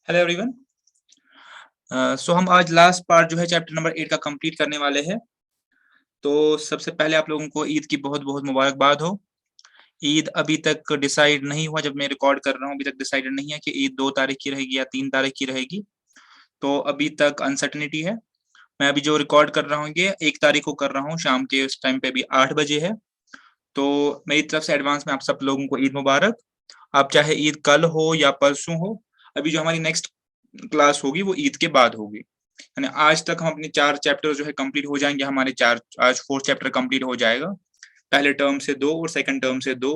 Hello everyone. सो हम आज last part जो है चैप्टर नंबर 8 का कंप्लीट करने वाले हैं। तो सबसे पहले आप लोगों को ईद की बहुत बहुत मुबारकबाद हो। ईद अभी तक डिसाइड नहीं हुआ, जब मैं रिकॉर्ड कर रहा हूँ अभी तक डिसाइडेड नहीं है कि ईद 2 तारीख की रहेगी या 3 तारीख की रहेगी, तो अभी तक अनसर्टेनिटी है। मैं अभी जो रिकॉर्ड कर रहा हूँ ये 1 तारीख को कर रहा हूँ, शाम के उस टाइम पे अभी 8 बजे है। तो मेरी तरफ से एडवांस में आप सब लोगों को ईद मुबारक। आप चाहे ईद कल हो या परसों हो, अभी जो हमारी नेक्स्ट क्लास होगी वो ईद के बाद होगी। यानी आज तक हम अपने 4 चैप्टर जो है कंप्लीट हो जाएंगे, हमारे 4 आज 4 चैप्टर कंप्लीट हो जाएगा, पहले टर्म से 2 और सेकंड टर्म से 2।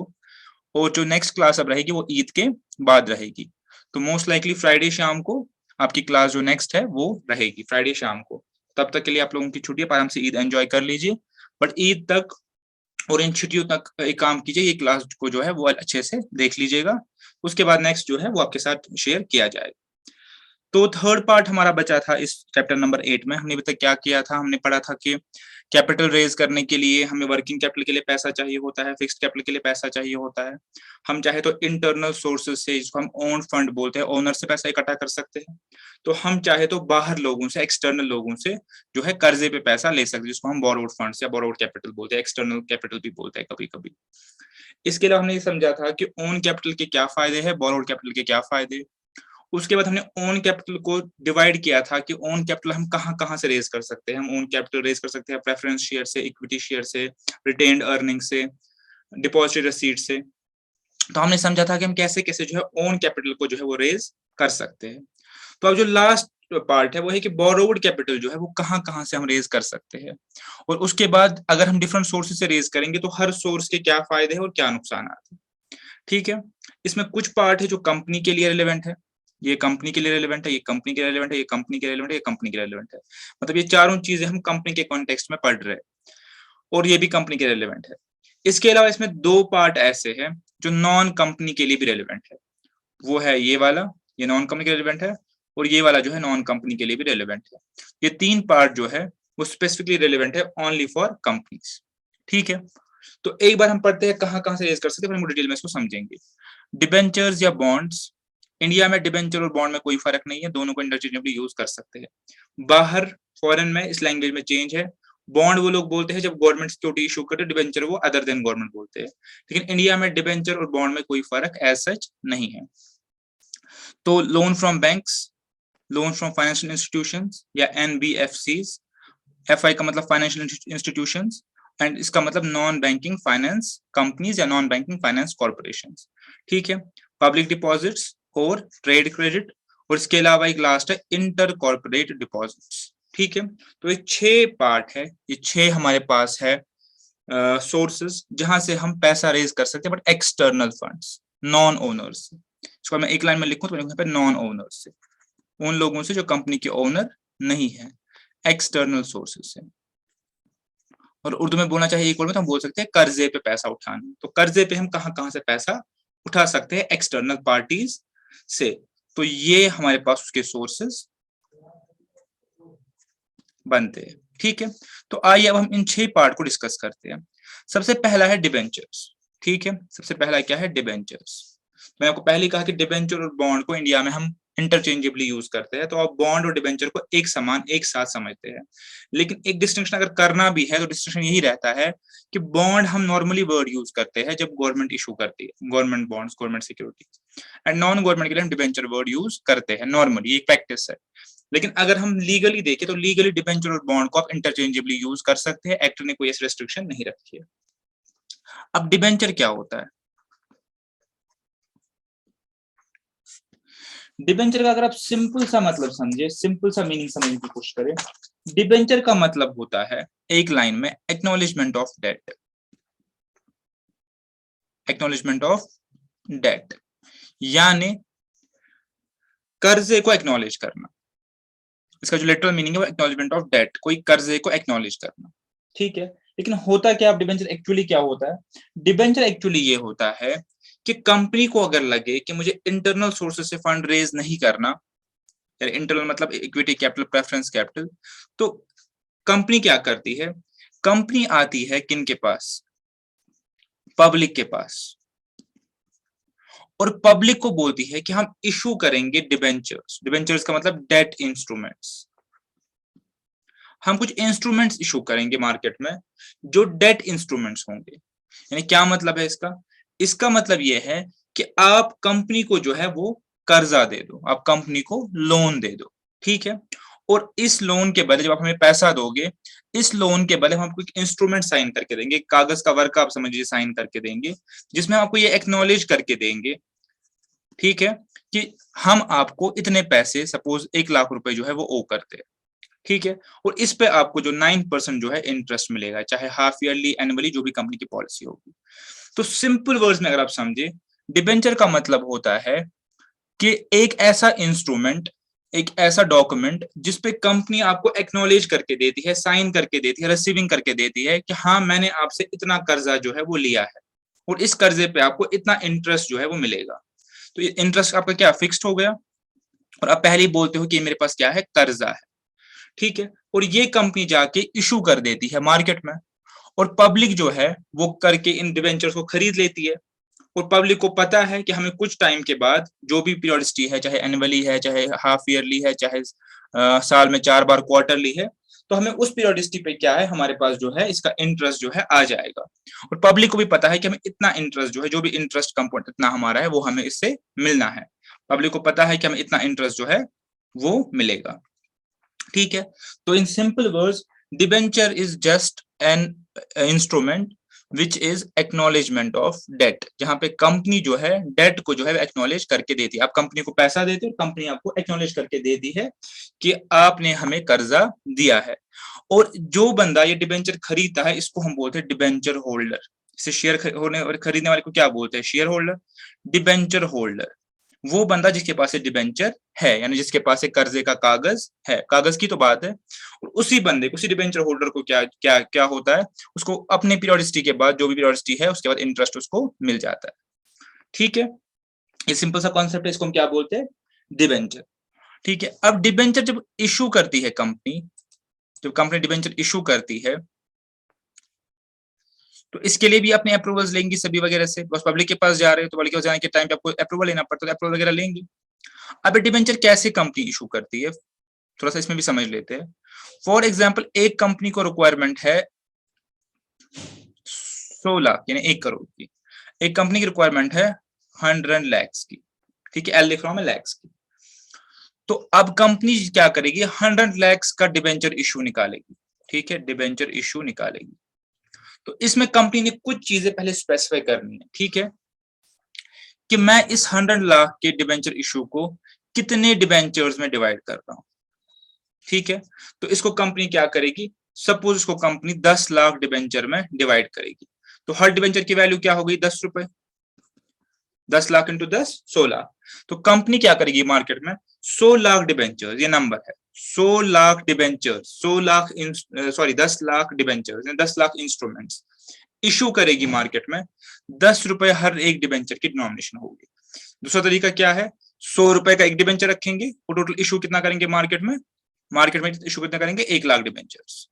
और जो नेक्स्ट क्लास अब रहेगी वो ईद के बाद रहेगी। तो मोस्ट लाइकली फ्राइडे शाम को आपकी क्लास जो नेक्स्ट है वो रहेगी फ्राइडे शाम को। तब तक के लिए आप लोगों की छुट्टी है, आराम से ईद एंजॉय कर लीजिए। बट ईद तक और इन छुट्टियों तक एक काम कीजिए, ये क्लास को जो है वो अच्छे से देख लीजिएगा। उसके बाद नेक्स्ट जो है वो आपके साथ शेयर किया जाएगा। तो थर्ड पार्ट हमारा बचा था इस चैप्टर नंबर 8 में। हमने अभी तक क्या किया था, हमने पढ़ा था कि कैपिटल रेज करने के लिए हमें वर्किंग कैपिटल के लिए पैसा चाहिए होता है, फिक्स्ड कैपिटल के लिए पैसा चाहिए होता है। हम चाहे तो इंटरनल सोर्सेज से, जिसको हम ओन फंड बोलते हैं, ओनर से पैसा इकट्ठा कर सकते हैं। तो हम चाहे तो बाहर लोगों से, एक्सटर्नल लोगों से जो है कर्जे पे पैसा ले सकते हैं, जिसको हम बोरोड फंड्स या बोरोड कैपिटल बोलते हैं, एक्सटर्नल कैपिटल भी बोलते हैं कभी कभी। इसके अलावा हमने ये समझा था कि ओन कैपिटल के क्या फायदे हैं, बोरोड कैपिटल के क्या फायदे। उसके बाद हमने ओन कैपिटल को डिवाइड किया था कि ओन कैपिटल हम कहाँ कहाँ से रेज कर सकते हैं। हम ओन कैपिटल रेज कर सकते हैं प्रेफरेंस शेयर से, इक्विटी शेयर से, रिटेन्ड अर्निंग से, डिपॉजिट रसीट से। तो हमने समझा था कि हम कैसे कैसे जो है ओन कैपिटल को जो है वो रेज कर सकते हैं। तो अब जो लास्ट पार्ट है वो है कि बोरोड कैपिटल जो है वो कहाँ कहाँ से हम रेज कर सकते हैं, और उसके बाद अगर हम डिफरेंट सोर्सेज से रेज करेंगे तो हर सोर्स के क्या फायदे हैं और क्या नुकसान है। ठीक है, इसमें कुछ पार्ट है जो कंपनी के लिए रिलेवेंट है, ये कंपनी के लिए रिलेवेंट है, ये कंपनी के लिए रिलेवेंट है, ये कंपनी के लिए रिलेवेंट है, ये कंपनी के लिए रिलेवेंट है। मतलब ये चारों चीजें हम कंपनी के कॉन्टेक्स्ट में पढ़ रहे हैं और ये भी कंपनी के रिलेवेंट है। इसके अलावा इसमें 2 पार्ट ऐसे हैं जो नॉन कंपनी के लिए भी रिलेवेंट है। वो है ये वाला, ये नॉन कंपनी के लिए रिलेवेंट है, और ये वाला जो है नॉन कंपनी के लिए भी रिलेवेंट है। ये 3 पार्ट जो है वो स्पेसिफिकली रिलेवेंट है ओनली फॉर कंपनीज। ठीक है, तो एक बार हम पढ़ते हैं कहाँ कहाँ से रेज कर सकते हैं, फिर हम डिटेल में इसको समझेंगे। डिबेंचर्स या बॉन्ड्स, इंडिया में डिबेंचर और बॉन्ड में कोई फर्क नहीं है, दोनों को इंटरचेंजेबली यूज कर सकते हैं। बाहर फॉरेन में इस लैंग्वेज में चेंज है। बॉन्ड वो लोग बोलते हैं जब गवर्नमेंट सिक्योरिटी इशू करते, डिबेंचर वो अदर देन गवर्नमेंट बोलते हैं। लेकिन इंडिया में डिबेंचर और बॉन्ड में कोई फर्क एज सच नहीं है। तो loan from banks, loan from financial institutions या एनबीएफसीज, एफआई का मतलब फाइनेंशियल इंस्टीट्यूशंस, एंड इसका मतलब नॉन बैंकिंग फाइनेंस कंपनीज या नॉन बैंकिंग फाइनेंस कॉर्पोरेशंस। ठीक है, पब्लिक डिपॉजिट्स और ट्रेड क्रेडिट, और इसके अलावा एक लास्ट है इंटर कॉर्पोरेट डिपॉजिट्स। ठीक है, तो ये 6 पार्ट है, ये 6 हमारे पास है सोर्सेस जहां से हम पैसा रेज कर सकते हैं, but external funds, non owners. इसको मैं एक लाइन में लिखूं तो यहाँ पे नॉन ओनर्स से, उन लोगों से जो कंपनी के ओनर नहीं है, एक्सटर्नल सोर्सेस से। और उर्दू में बोलना चाहिए एक वर्ड में तो हम बोल सकते हैं कर्जे पे पैसा उठाना। तो कर्जे पे हम कहाँ कहाँ से पैसा उठा सकते हैं, एक्सटर्नल पार्टीज से। तो ये हमारे पास उसके सोर्सेस बनते हैं। ठीक है, तो आइए अब हम इन 6 पार्ट को डिस्कस करते हैं। सबसे पहला है डिबेंचर्स। ठीक है, सबसे पहला क्या है, डिबेंचर्स। मैं आपको पहले कहा कि डिबेंचर और बॉन्ड को इंडिया में हम इंटरचेंजेबली यूज करते हैं, तो आप बॉन्ड और डिबेंचर को एक समान एक साथ समझते हैं। लेकिन एक डिस्टिंक्शन अगर करना भी है तो डिस्टिंक्शन यही रहता है कि बॉन्ड हम नॉर्मली वर्ड यूज करते हैं जब गवर्नमेंट इशू करती है, government bonds, government securities, and non government के लिए हम डिबेंचर वर्ड यूज करते हैं नॉर्मली, ये प्रैक्टिस है। लेकिन अगर हम लीगली देखें तो लीगली डिबेंचर और बॉन्ड को आप इंटरचेंजेबली यूज कर सकते हैं, एक्ट ने कोई ऐसी रेस्ट्रिक्शन नहीं रखी है। अब डिबेंचर क्या होता है, डिबेंचर का अगर आप सिंपल सा मतलब समझे, सिंपल सा मीनिंग समझने की कोशिश करें, डिबेंचर का मतलब होता है एक लाइन में acknowledgement of debt. Acknowledgement of debt यानी कर्जे को एक्नॉलेज करना। इसका जो लिटरल मीनिंग है वो एक्नॉलेजमेंट ऑफ डेट, कोई कर्जे को एक्नॉलेज करना। ठीक है, लेकिन होता क्या, डिबेंचर एक्चुअली क्या होता है, डिबेंचर एक्चुअली ये होता है कि कंपनी को अगर लगे कि मुझे इंटरनल सोर्सेज से फंड रेज नहीं करना, इंटरनल मतलब इक्विटी कैपिटल, प्रेफरेंस कैपिटल, तो कंपनी क्या करती है, कंपनी आती है किन के पास, पब्लिक के पास, और पब्लिक को बोलती है कि हम इशू करेंगे डिबेंचर्स। डिबेंचर्स का मतलब डेट इंस्ट्रूमेंट्स। हम कुछ इंस्ट्रूमेंट्स इशू करेंगे मार्केट में जो डेट इंस्ट्रूमेंट्स होंगे। यानी क्या मतलब है इसका? इसका मतलब यह है कि आप कंपनी को जो है वो कर्जा दे दो, आप कंपनी को लोन दे दो, ठीक है। और इस लोन के बदले जब आप हमें पैसा दोगे, इस लोन के बदले हम आपको एक इंस्ट्रूमेंट साइन करके देंगे, कागज का वर्क आप समझिए साइन करके देंगे, जिसमें आपको ये एक्नॉलेज करके देंगे, ठीक है, कि हम आपको इतने पैसे, सपोज 1 लाख रुपए जो है वो ओ करते हैं, ठीक है। और इस पे आपको जो 9% जो है इंटरेस्ट मिलेगा, चाहे हाफ ईयरली, एनुअली, जो भी कंपनी की पॉलिसी होगी। तो सिंपल वर्ड्स में अगर आप समझे, डिबेंचर का मतलब होता है कि एक ऐसा इंस्ट्रूमेंट, एक ऐसा डॉक्यूमेंट जिसपे कंपनी आपको एक्नॉलेज करके देती है, साइन करके देती है, रिसीविंग करके देती है कि हाँ मैंने आपसे इतना कर्जा जो है वो लिया है और इस कर्जे पे आपको इतना इंटरेस्ट जो है वो मिलेगा। तो ये इंटरेस्ट आपका क्या फिक्स्ड हो गया और आप पहले ही बोलते हो कि मेरे पास क्या है, कर्जा है, ठीक है। और ये कंपनी जाके इशू कर देती है मार्केट में और पब्लिक जो है वो करके इन डिवेंचर्स को खरीद लेती है। और पब्लिक को पता है कि हमें कुछ टाइम के बाद जो भी पीरियोडिसिटी है, चाहे एनुअली है, चाहे हाफ ईयरली है, चाहे साल में 4 बार क्वार्टरली है, तो हमें उस पीरियोडिसिटी पे क्या है, हमारे पास जो है इसका इंटरेस्ट जो है आ जाएगा। और पब्लिक को भी पता है कि हमें इतना इंटरेस्ट जो है, जो भी इंटरेस्ट कंपोनेंट इतना हमारा है वो हमें इससे मिलना है। पब्लिक को पता है कि हमें इतना इंटरेस्ट जो है वो मिलेगा, ठीक है। तो in simple words, debenture is just an instrument which is acknowledgement of debt, जहां पे कंपनी जो है डेट को जो है एक्नॉलेज करके देती है। आप कंपनी को पैसा देते हो, कंपनी आपको एक्नॉलेज करके देती है कि आपने हमें कर्जा दिया है। और जो बंदा ये डिबेंचर खरीदता है, इसको हम बोलते हैं डिबेंचर होल्डर। इसे शेयर होने और खरीदने वाले को क्या बोलते हैं, शेयर होल्डर। डिबेंचर होल्डर वो बंदा जिसके पास डिबेंचर है, यानी जिसके पास एक कर्जे का कागज है, कागज की तो बात है। और उसी बंदे को, उसी डिबेंचर होल्डर को क्या क्या क्या होता है, उसको अपने पीरियोडिसिटी के बाद, जो भी पीरियोडिसिटी है उसके बाद इंटरेस्ट उसको मिल जाता है, ठीक है। ये सिंपल सा कॉन्सेप्ट है, इसको हम क्या बोलते हैं, डिबेंचर, ठीक है। अब डिबेंचर जब इशू करती है कंपनी, जब कंपनी डिबेंचर इशू करती है, तो इसके लिए भी अपने अप्रूवल्स लेंगी सभी वगैरह से। बस पब्लिक के पास जा रहे हो तो पब्लिक के पास जाने के टाइम पे आपको अप्रूवल लेना पड़ता है, अप्रूवल वगैरह लेंगे। अब डिबेंचर कैसे कंपनी इशू करती है, थोड़ा सा इसमें भी समझ लेते हैं। फॉर एग्जाम्पल, एक कंपनी को रिक्वायरमेंट है 100 लाख यानी 1 करोड़ की, एक कंपनी की रिक्वायरमेंट है 100 लैक्स की, ठीक है, एल लिख रहा हूं मैं, लैक्स की। तो अब कंपनी क्या करेगी, 100 लैक्स का डिबेंचर इशू निकालेगी, ठीक है, डिबेंचर इशू निकालेगी। तो इसमें कंपनी ने कुछ चीजें पहले स्पेसिफाई करनी है, ठीक है, कि मैं इस 100 लाख के डिबेंचर इशू को कितने डिबेंचर्स में डिवाइड कर रहा हूं, ठीक है। तो इसको कंपनी क्या करेगी, सपोज इसको कंपनी 10 लाख डिबेंचर में डिवाइड करेगी, तो हर डिबेंचर की वैल्यू क्या हो गई, 10 रुपए। 10 लाख इंटू 10, 16। तो कंपनी क्या करेगी मार्केट में, 100 लाख डिबेंचर, ये नंबर है, 100 lakh debenture, 100 lakh sorry 10 lakh debenture, 10 lakh instruments issue करेगी मार्केट में। 10 रुपए हर एक डिबेंचर की डिनोमिनेशन होगी। दूसरा तरीका क्या है, 100 रुपए का एक डिबेंचर रखेंगे और टोटल इशू कितना करेंगे मार्केट में, इशू कितना करेंगे, 1 लाख डिबेंचर्स,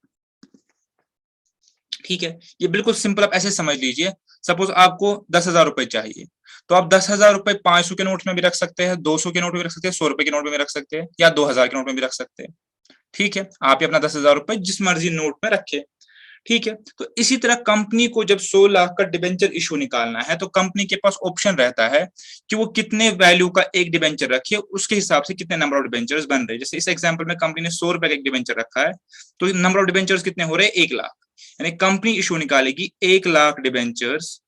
ठीक है। ये बिल्कुल सिंपल, आप ऐसे समझ लीजिए, सपोज आपको 10,000 रुपए चाहिए, तो आप 10,000 रुपए 500 के नोट में भी रख सकते हैं, 200 के नोट में भी रख सकते हैं, 100 रुपए के नोट में भी रख सकते हैं, या 2,000 के नोट में भी रख सकते हैं, ठीक है। आप ही अपना 10,000 रुपए जिस मर्जी नोट में रखे, ठीक है। तो इसी तरह कंपनी को जब 100 लाख का डिबेंचर इशू निकालना है, तो कंपनी के पास ऑप्शन रहता है कि वो कितने वैल्यू का एक डिबेंचर रखे, उसके हिसाब से कितने नंबर ऑफ डिबेंचर्स बन रहे हैं। जैसे इस एग्जांपल में कंपनी ने 100 रुपए का एक डिबेंचर रखा है, तो नंबर ऑफ डिबेंचर्स कितने हो रहे हैं, 1 लाख। यानी कंपनी इशू निकालेगी 1 लाख डिबेंचर्स,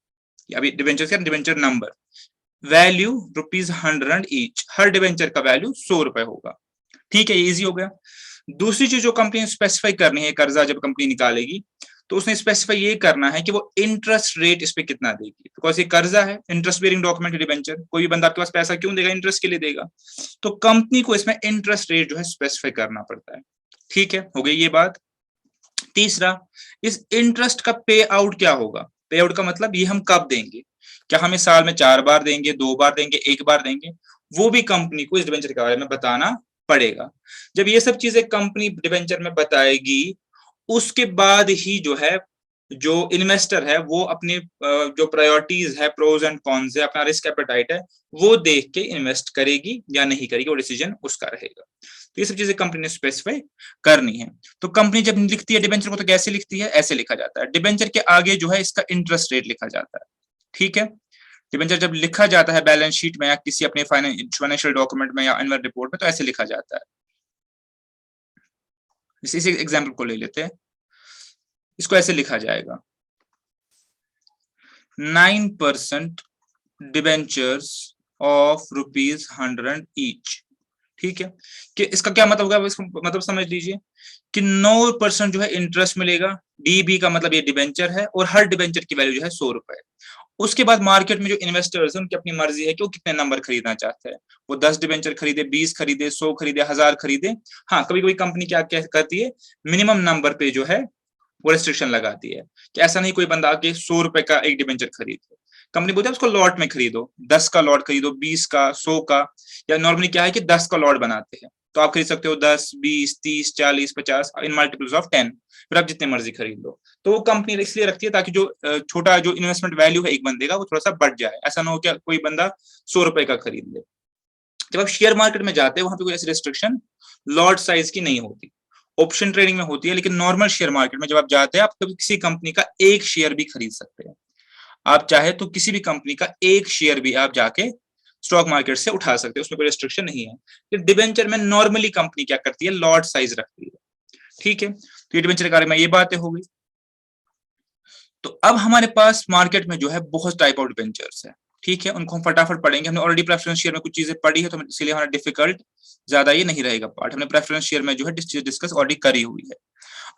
अभी डिबेंचर्स क्या, डिबेंचर नंबर, वैल्यू ₹100 ईच, हर डिबेंचर का वैल्यू 100 रुपए होगा, ठीक है, ये इजी हो गया। दूसरी चीज जो कंपनी स्पेसिफाई करनी है, कर्जा जब कंपनी निकालेगी, तो उसने स्पेसिफाई ये करना है कि वो इंटरेस्ट रेट इस पे कितना देगी, बिकॉज ये कर्जा है, इंटरेस्ट बेयरिंग डॉक्यूमेंट डिबेंचर, कोई भी बंदा आपके पास पैसा क्यों देगा, इंटरेस्ट के लिए देगा। तो कंपनी को इसमें इंटरेस्ट रेट जो है स्पेसिफाई करना पड़ता है, ठीक है, हो गई ये बात। तीसरा, इस इंटरेस्ट का पे आउट क्या होगा, पे आउट का मतलब ये हम कब देंगे, क्या हमें साल में 4 बार देंगे, 2 बार देंगे, 1 बार देंगे, वो भी कंपनी को इस डिबेंचर के बारे में बताना पड़ेगा। जब ये सब चीजें कंपनी डिबेंचर में बताएगी, उसके बाद ही जो है जो इन्वेस्टर है वो अपनी जो प्रायोरिटीज है, प्रोज एंड कॉन्स है, अपना रिस्क एपेटाइट है, वो देख के इन्वेस्ट करेगी या नहीं करेगी, वो डिसीजन उसका रहेगा। तो ये सब चीजें कंपनी ने स्पेसिफाई करनी है। तो कंपनी जब लिखती है डिबेंचर को तो कैसे लिखती है, ऐसे लिखा जाता है। डिबेंचर के आगे जो है इसका इंटरेस्ट रेट लिखा जाता है, ठीक है। डिबेंचर जब लिखा जाता है बैलेंस शीट में या किसी अपने फाइनेंशियल डॉक्यूमेंट में या एनुअल रिपोर्ट में, तो ऐसे लिखा जाता है। इसी एग्जाम्पल को ले लेते हैं, इसको ऐसे लिखा जाएगा 9% डिबेंचर्स ऑफ ₹100 ईच, ठीक है। कि इसका क्या मतलब होगा, इसको मतलब समझ लीजिए कि 9% जो है इंटरेस्ट मिलेगा, डीबी का मतलब ये डिबेंचर है, और हर डिबेंचर की वैल्यू जो है ₹100। उसके बाद मार्केट में जो इन्वेस्टर्स हैं उनकी अपनी मर्जी है कि वो कितने नंबर खरीदना चाहते हैं, वो 10 डिबेंचर खरीदे, 20 खरीदे, 100 खरीदे, 1000 खरीदे। हाँ, कभी कभी कंपनी क्या करती है, मिनिमम नंबर पे जो है वो रेस्ट्रिक्शन लगाती है कि ऐसा नहीं कोई बंदा आके ₹100 का एक डिबेंचर खरीदे। कंपनी बोलती है उसको लॉट में खरीदो, 10 का लॉट खरीदो, 20 का, 100 का, या नॉर्मली क्या है कि 10 का लॉट बनाते हैं, तो आप खरीद सकते हो 10, 20, 30, 40, 50 इन मल्टीपल्स ऑफ 10, फिर आप जितने मर्जी खरीद लो। तो वो कंपनी इसलिए रखती है ताकि जो छोटा जो इन्वेस्टमेंट वैल्यू है एक बंदे का वो थोड़ा सा बढ़ जाए, ऐसा ना हो कि कोई बंदा ₹100 का खरीद ले। जब आप शेयर मार्केट में जाते हैं वहां पे कोई ऐसी रिस्ट्रिक्शन लॉट साइज की नहीं होती, ऑप्शन ट्रेडिंग में होती है, लेकिन नॉर्मल शेयर मार्केट में जब आप जाते हैं आप कभी किसी कंपनी का एक शेयर भी खरीद सकते हैं। आप चाहे तो किसी भी कंपनी का एक शेयर भी आप जाके स्टॉक मार्केट से उठा सकते हैं, उसमें कोई रिस्ट्रिक्शन नहीं है। कि डिबेंचर में नॉर्मली कंपनी क्या करती है, लॉट साइज रखती है, ठीक है। तो ये डिबेंचर के बारे में ये बातें हो गई। तो अब हमारे पास मार्केट में जो है बहुत टाइप ऑफ डिबेंचर्स है, ठीक है, उनको हम फटाफट पढ़ेंगे। हमने ऑलरेडी प्रेफरेंस शेयर में कुछ चीजें पढ़ी है, तो इसलिए हमारा डिफिकल्ट ज्यादा ये नहीं रहेगा पार्ट, हमने प्रेफरेंस शेयर में जो है डिस्कस ऑलरेडी करी हुई है।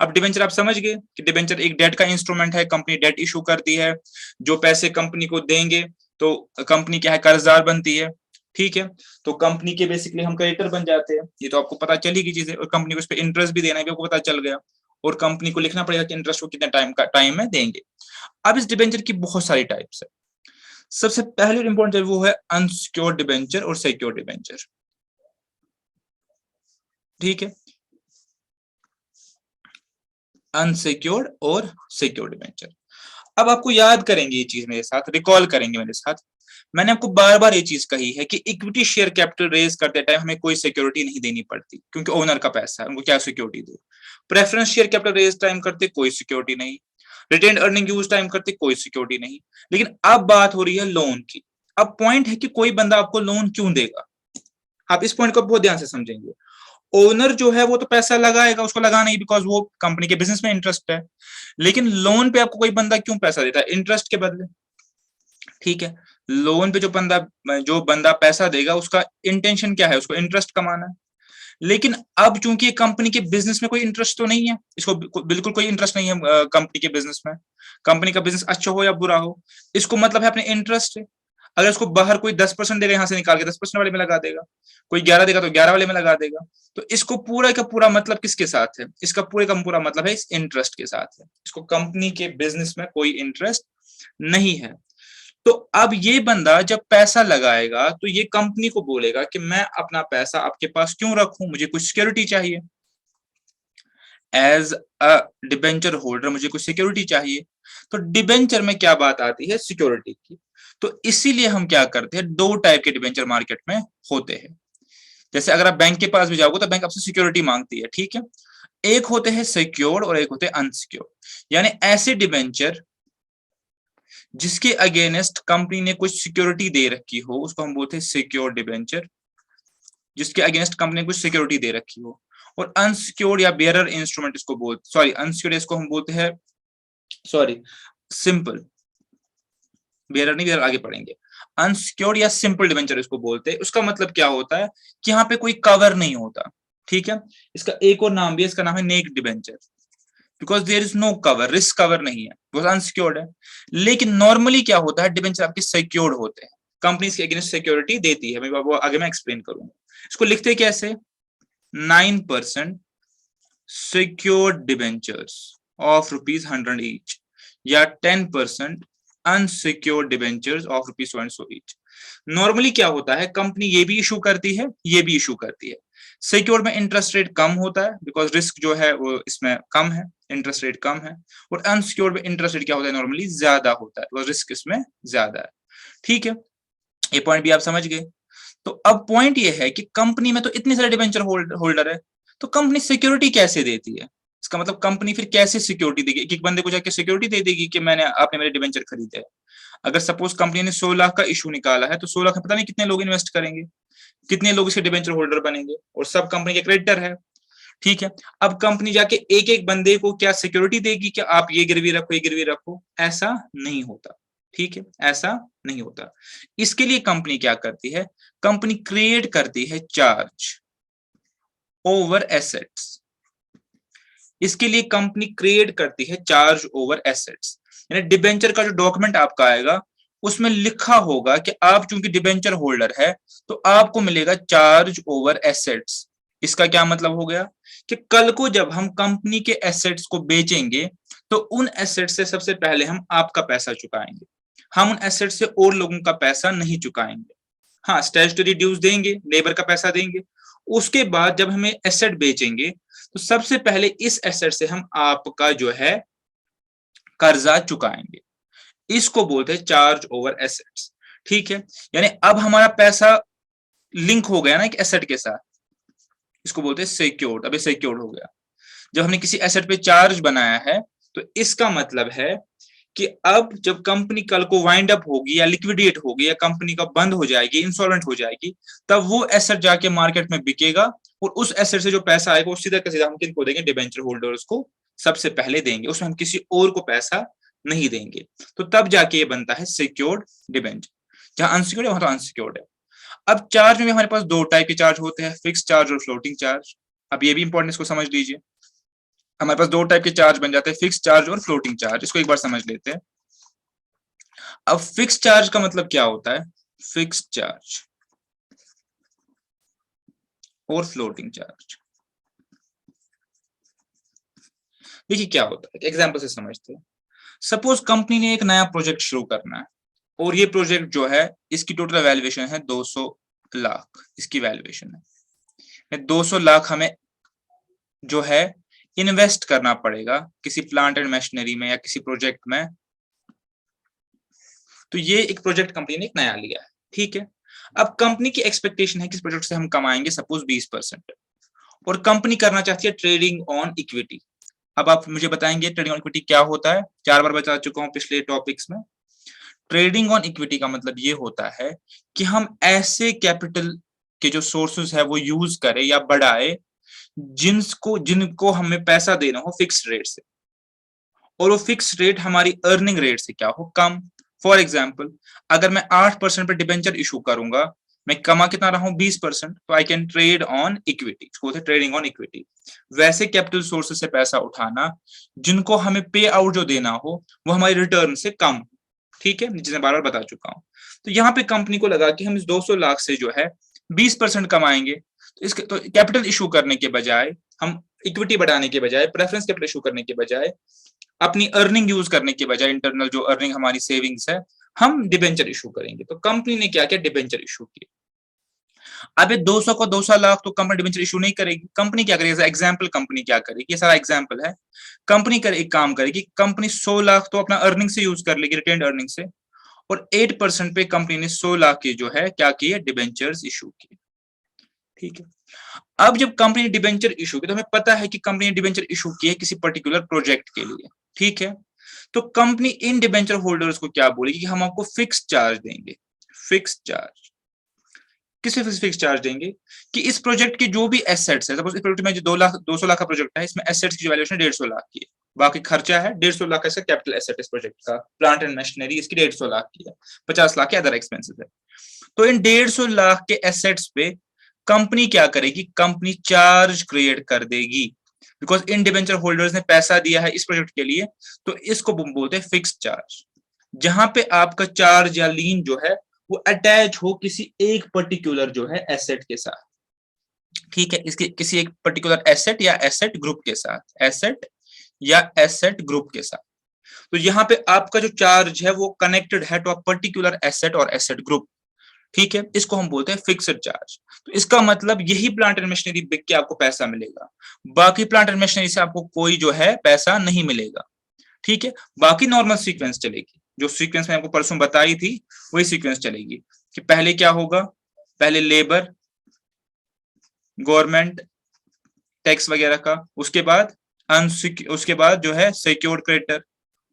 अब डिबेंचर आप समझ गए कि डिबेंचर एक डेट का इंस्ट्रूमेंट है, कंपनी डेट इशू करती है, जो पैसे कंपनी को देंगे तो कंपनी क्या है, कर्जदार बनती है, ठीक है। तो कंपनी के बेसिकली हम क्रेडिटर बन जाते हैं, ये तो आपको पता चली की चीज है, और कंपनी को इस पे इंटरेस्ट भी देना है, आपको पता चल गया, और कंपनी को लिखना पड़ेगा कि इंटरेस्ट को कितने टाइम में देंगे। अब इस डिबेंचर की बहुत सारी टाइप्स है। सबसे पहले इंपॉर्टेंट वो है अनसिक्योर्ड डिबेंचर और सिक्योर्ड डिबेंचर, ठीक है। अनसिक्योर्ड और सिक्योर्ड डिबेंचर। अब आपको याद करेंगे ये चीज मेरे साथ, रिकॉल करेंगे मेरे साथ। मैंने आपको बार बार ये चीज कही है कि इक्विटी शेयर कैपिटल रेज करते टाइम हमें कोई सिक्योरिटी नहीं देनी पड़ती, क्योंकि ओनर का पैसा है, उनको क्या सिक्योरिटी दो। Preference share capital raise time करते कोई सिक्योरिटी नहीं, रिटेन अर्निंग यूज टाइम करते कोई सिक्योरिटी नहीं। लेकिन अब बात हो रही है लोन की। अब पॉइंट है कि कोई बंदा आपको लोन क्यों देगा, आप इस पॉइंट को बहुत ध्यान से समझेंगे। ओनर जो है वो तो पैसा लगाएगा, उसको लगाना ही बिकॉज वो कंपनी के बिजनेस में इंटरेस्ट है, लेकिन लोन पे आपको कोई बंदा क्यों पैसा देता है, इंटरेस्ट के बदले, ठीक है। लोन पे जो बंदा पैसा देगा उसका इंटेंशन क्या है, उसको इंटरेस्ट कमाना है। लेकिन अब चूंकि कंपनी के बिजनेस में कोई इंटरेस्ट तो नहीं है, इसको बिल्कुल कोई इंटरेस्ट नहीं है कंपनी के बिजनेस में, कंपनी का बिजनेस अच्छा हो या बुरा हो, इसको मतलब है अपने इंटरेस्ट है। अगर इसको बाहर कोई 10% देगा, यहाँ से निकाल के 10% वाले में लगा देगा, कोई 11 देगा तो 11 वाले में लगा देगा। तो इसको पूरा का पूरा मतलब किसके साथ है, इसका पूरे का पूरा मतलब है इस इंटरेस्ट के साथ है, इसको कंपनी के बिजनेस में कोई इंटरेस्ट नहीं है। तो अब ये बंदा जब पैसा लगाएगा तो ये कंपनी को बोलेगा कि मैं अपना पैसा आपके पास क्यों रखूं, मुझे कुछ सिक्योरिटी चाहिए, एज अ डिबेंचर होल्डर मुझे कुछ सिक्योरिटी चाहिए। तो डिबेंचर में क्या बात आती है, सिक्योरिटी की। तो इसीलिए हम क्या करते हैं, दो टाइप के डिबेंचर मार्केट में होते हैं। जैसे अगर आप बैंक के पास भी जाओगे तो बैंक आपसे सिक्योरिटी मांगती है, ठीक है। एक होते हैं सिक्योर्ड और एक होते हैं अनसिक्योर्ड, यानी ऐसे डिबेंचर जिसके अगेंस्ट कंपनी ने कुछ सिक्योरिटी दे रखी हो, उसको हम बोलते हैं सिक्योर्ड डिबेंचर, जिसके अगेंस्ट कंपनी ने कुछ सिक्योरिटी दे रखी हो। और अनसिक्योर्ड या बेयरर इंस्ट्रूमेंट इसको बोलते, सॉरी अनसिक्योर्ड इसको हम बोलते हैं, सॉरी सिंपल, बेयरर नहीं, बेयरर आगे पढ़ेंगे। अनसिक्योर्ड या सिंपल डिबेंचर इसको बोलते हैं। उसका मतलब क्या होता है कि यहाँ पे कोई कवर नहीं होता, ठीक है। इसका एक और नाम भी है, इसका नाम है naked debenture, because there is no cover, risk cover नहीं है, बिकॉज अनसिक्योर्ड है। लेकिन नॉर्मली क्या होता है, डिबेंचर आपके सिक्योर्ड होते हैं, कंपनी के अगेंस्ट सिक्योरिटी देती है, मैं वो आगे मैं एक्सप्लेन करूंगा। इसको लिखते कैसे, 9% सिक्योर्ड डिबेंचर्स ऑफ ₹100 ईच, या 10% unsecured debentures of ₹100 each. Normally क्या होता है, कंपनी ये भी इशू करती है, ये भी इशू करती है, सिक्योर्ड में इंटरेस्ट रेट कम होता है बिकॉज रिस्क जो है वो इसमें कम है, इंटरेस्ट रेट कम है। और अनसिक्योर्ड में इंटरेस्ट रेट क्या होता है, नॉर्मली ज्यादा होता है बिकॉज रिस्क इसमें ज्यादा है। ठीक है, ये पॉइंट भी आप समझ गए। तो अब पॉइंट ये है कि कंपनी में तो इतने सारे डिबेंचर होल्डर है, तो कंपनी सिक्योरिटी कैसे देती है? इसका मतलब कंपनी फिर कैसे सिक्योरिटी देगी? एक एक बंदे को जाके सिक्योरिटी दे देगी कि आपने मेरे डिबेंचर खरीदे है। अगर सपोज कंपनी ने 100 लाख का इशू निकाला है, तो 100 लाख में पता नहीं कितने लोग इन्वेस्ट करेंगे, कितने लोग इसके डिबेंचर होल्डर बनेंगे, और सब कंपनी के क्रेडिटर है। ठीक है, अब कंपनी जाके एक एक बंदे को क्या सिक्योरिटी देगी कि आप ये गिरवी रखो, ये गिरवी रखो? ऐसा नहीं होता। ठीक है, ऐसा नहीं होता। इसके लिए कंपनी क्या करती है, कंपनी क्रिएट करती है चार्ज ओवर एसेट्स। इसके लिए कंपनी क्रिएट करती है चार्ज ओवर एसेट्स, यानी डिबेंचर का जो डॉक्यूमेंट आपका आएगा उसमें लिखा होगा कि आप चूंकि डिबेंचर होल्डर है तो आपको मिलेगा चार्ज ओवर एसेट्स। इसका क्या मतलब हो गया कि कल को जब हम कंपनी के एसेट्स को बेचेंगे तो उन एसेट्स से सबसे पहले हम आपका पैसा चुकाएंगे, हम उन एसेट्स से और लोगों का पैसा नहीं चुकाएंगे। हाँ, स्टैट्यूटरी ड्यूज देंगे, लेबर का पैसा देंगे। उसके बाद जब हमें एसेट बेचेंगे तो सबसे पहले इस एसेट से हम आपका जो है कर्जा चुकाएंगे। इसको बोलते हैं चार्ज ओवर एसेट्स। ठीक है, यानी अब हमारा पैसा लिंक हो गया ना एक एसेट के साथ, इसको बोलते हैं सिक्योर्ड। अभी सिक्योर्ड हो गया। जब हमने किसी एसेट पे चार्ज बनाया है तो इसका मतलब है कि अब जब कंपनी कल को वाइंड अप होगी या लिक्विडेट होगी या कंपनी का बंद हो जाएगी, इंसॉल्वेंट हो जाएगी, तब वो एसेट जाके मार्केट में बिकेगा और उस एसेट से जो पैसा आएगा वो सीधा का सीधा हम किनको देंगे, डिबेंचर होल्डर्स को सबसे पहले देंगे, उसमें हम किसी और को पैसा नहीं देंगे। तो तब जाके ये बनता है सिक्योर्ड डिबेंचर। जहां अनसिक्योर्ड है वहां तो अनसिक्योर्ड है। अब चार्ज में भी हमारे पास दो टाइप के चार्ज होते हैं, फिक्स चार्ज और फ्लोटिंग चार्ज। अब ये भी इंपॉर्टेंट, इसको समझ लीजिए। हमारे पास दो टाइप के चार्ज बन जाते हैं, फिक्स चार्ज और फ्लोटिंग चार्ज। इसको एक बार समझ लेते हैं। अब फिक्स चार्ज का मतलब क्या होता है, फिक्स चार्ज और फ्लोटिंग चार्ज। देखिए क्या होता है, एग्जांपल से समझते हैं। सपोज कंपनी ने एक नया प्रोजेक्ट शुरू करना है और ये प्रोजेक्ट जो है इसकी टोटल वैल्यूएशन है 200 लाख, इसकी वैल्यूएशन है 200 लाख। हमें जो है इन्वेस्ट करना पड़ेगा किसी प्लांट एंड मशीनरी में या किसी प्रोजेक्ट में। तो ये एक प्रोजेक्ट कंपनी ने एक नया लिया है। ठीक है, अब कंपनी की एक्सपेक्टेशन है कि इस प्रोजेक्ट से हम कमाएंगे सपोज 20%, और कंपनी करना चाहती है ट्रेडिंग ऑन इक्विटी। अब आप मुझे बताएंगे ट्रेडिंग ऑन इक्विटी क्या होता है? 4 बार बता चुका हूं पिछले टॉपिक्स में। ट्रेडिंग ऑन इक्विटी का मतलब ये होता है कि हम ऐसे कैपिटल के जो सोर्सेस है वो यूज करें या बढ़ाए जिनको हमें पैसा देना हो फिक्स रेट से, और वो फिक्स रेट हमारी अर्निंग रेट से क्या हो, कम। फॉर एग्जाम्पल, अगर मैं 8% पे डिबेंचर इशू करूंगा, मैं कमा कितना रहा हूं 20%, तो I can trade on equity, इसको बोलते हैं ट्रेडिंग ऑन इक्विटी। वैसे कैपिटल सोर्सेस से पैसा उठाना जिनको हमें पे आउट जो देना हो वो हमारी रिटर्न से कम। ठीक है, जिसे बार बार बता चुका हूं। तो यहाँ पे कंपनी को लगा कि हम इस 200 लाख से जो है 20% कमाएंगे, तो इसके तो कैपिटल इशू करने के बजाय, हम इक्विटी बढ़ाने के बजाय, प्रेफरेंस कैपिटल इशू करने के बजाय, अपनी अर्निंग यूज करने के बजाय, इंटरनल जो अर्निंग हमारी सेविंग्स है, हम डिबेंचर इशू करेंगे। तो कंपनी ने क्या किया, डिबेंचर इशू किया। अब 200 को 200 लाख तो कंपनी डिबेंचर इशू नहीं करेगी। कंपनी क्या करेगी, एग्जाम्पल कंपनी क्या करेगी, ये सारा एग्जाम्पल है। कंपनी एक काम करेगी, कंपनी 100 लाख तो अपना अर्निंग से यूज कर लेगी, रिटेन्ड अर्निंग से, और 8% पे कंपनी ने 100 लाख की जो है क्या किए, डिबेंचर्स इशू किए। ठीक है, अब जब कंपनी ने डिबेंचर इशू किया तो हमें पता है कि कंपनी ने डिबेंचर इशू किए किसी पर्टिकुलर प्रोजेक्ट के लिए। ठीक है, तो कंपनी इन डिबेंचर होल्डर्स को क्या बोलेगी कि हम आपको फिक्स चार्ज देंगे। फिक्स चार्ज किसे फिक्स चार्ज देंगे कि इस प्रोजेक्ट के जो भी एसेट्स है, सपोज इस प्रोजेक्ट में जो 200 लाख का प्रोजेक्ट है, इसमें एसेट्स की वैल्यूएशन 150 लाख की है, बाकी खर्चा है 150 लाख का, इसका कैपिटल एसेट इस प्रोजेक्ट का, प्लांट एंड मशीनरी इसकी 150 लाख की है, 50 लाख के अदर एक्सपेंसेस है। तो इन 150 लाख के एसेट्स पे कंपनी क्या करेगी, कंपनी चार्ज क्रिएट कर देगी, बिकॉज इन डिबेंचर होल्डर्स ने पैसा दिया है इस प्रोजेक्ट के लिए, तो इसको बोलते हैं फिक्स चार्ज। जहां पे आपका चार्ज या लीन जो है वो अटैच हो किसी एक पर्टिकुलर जो है एसेट के साथ। ठीक है, इसके किसी एक पर्टिकुलर एसेट या एसेट ग्रुप के साथ, एसेट या एसेट ग्रुप के साथ। तो यहाँ पे आपका जो चार्ज है वो कनेक्टेड है टू अ पर्टिकुलर एसेट और एसेट ग्रुप। ठीक है, इसको हम बोलते हैं फिक्स्ड चार्ज। तो इसका मतलब यही प्लांट एंड मशीनरी बिक के आपको पैसा मिलेगा, बाकी प्लांट एंड मशीनरी से आपको कोई जो है पैसा नहीं मिलेगा। ठीक है, बाकी नॉर्मल सीक्वेंस चलेगी, जो सीक्वेंस मैं आपको परसों बताई थी वही सीक्वेंस चलेगी कि पहले क्या होगा, पहले लेबर, गवर्नमेंट टैक्स वगैरह का, उसके बाद उसके बाद जो है सिक्योर्ड क्रेडिटर,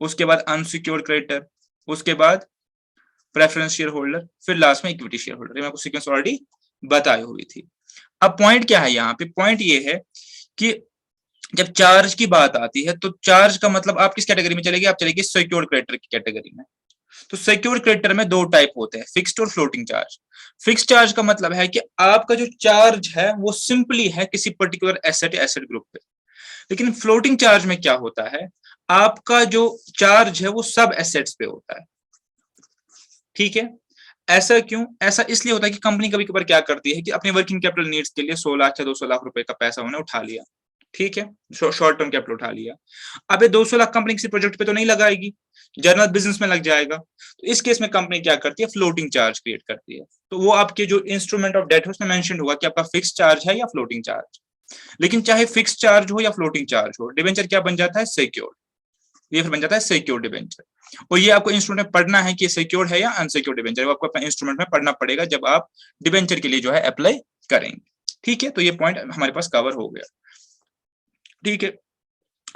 उसके बाद अनसिक्योर्ड क्रेडिटर, उसके बाद प्रेफरेंस शेयर होल्डर, फिर लास्ट में इक्विटी शेयर होल्डर। मैं आपको सीक्वेंस ऑलरेडी बताई हुई थी। अब पॉइंट क्या है यहाँ पे, पॉइंट ये है कि जब चार्ज की बात आती है तो चार्ज का मतलब आप किस कैटेगरी में चलेगी, आप चलेगी सिक्योर्ड क्रेडिटर की कैटेगरी में। तो सिक्योर्ड क्रेडिटर में दो टाइप होते हैं, फिक्स्ड और फ्लोटिंग चार्ज। फिक्स्ड चार्ज का मतलब है कि आपका जो चार्ज है वो सिंपली है किसी पर्टिकुलर एसेट या एसेट ग्रुप पे। लेकिन फ्लोटिंग चार्ज में क्या होता है, आपका जो चार्ज है वो सब एसेट्स पे होता है। ठीक है, ऐसा क्यों, ऐसा इसलिए होता है कि कंपनी कभी कभार क्या करती है कि अपने वर्किंग कैपिटल नीड्स के लिए 100 लाख या 200 लाख रुपए का पैसा उन्होंने उठा लिया। ठीक है, शॉर्ट टर्म कैपिटल उठा लिया। अब ये 200 लाख कंपनी किसी प्रोजेक्ट पे तो नहीं लगाएगी, जनरल बिजनेस में लग जाएगा। तो इस केस में कंपनी क्या करती है, फ्लोटिंग चार्ज क्रिएट करती है। तो वो आपके जो इंस्ट्रूमेंट ऑफ डेट है उसमें मेंशन होगा कि आपका फिक्स चार्ज है या फ्लोटिंग चार्ज। लेकिन चाहे फिक्स चार्ज हो या फ्लोटिंग चार्ज हो, डिबेंचर क्या बन जाता है, सिक्योर्ड। ये फिर बन जाता है सिक्योर्ड डिबेंचर। और ये आपको इंस्ट्रूमेंट में पढ़ना है कि सिक्योर्ड है या अनसिक्योर्ड डिबेंचर, आपको अपना इंस्ट्रूमेंट में पढ़ना पड़ेगा जब आप डिबेंचर के लिए जो है अप्लाई करेंगे। ठीक है, तो ये पॉइंट हमारे पास कवर हो गया। ठीक है,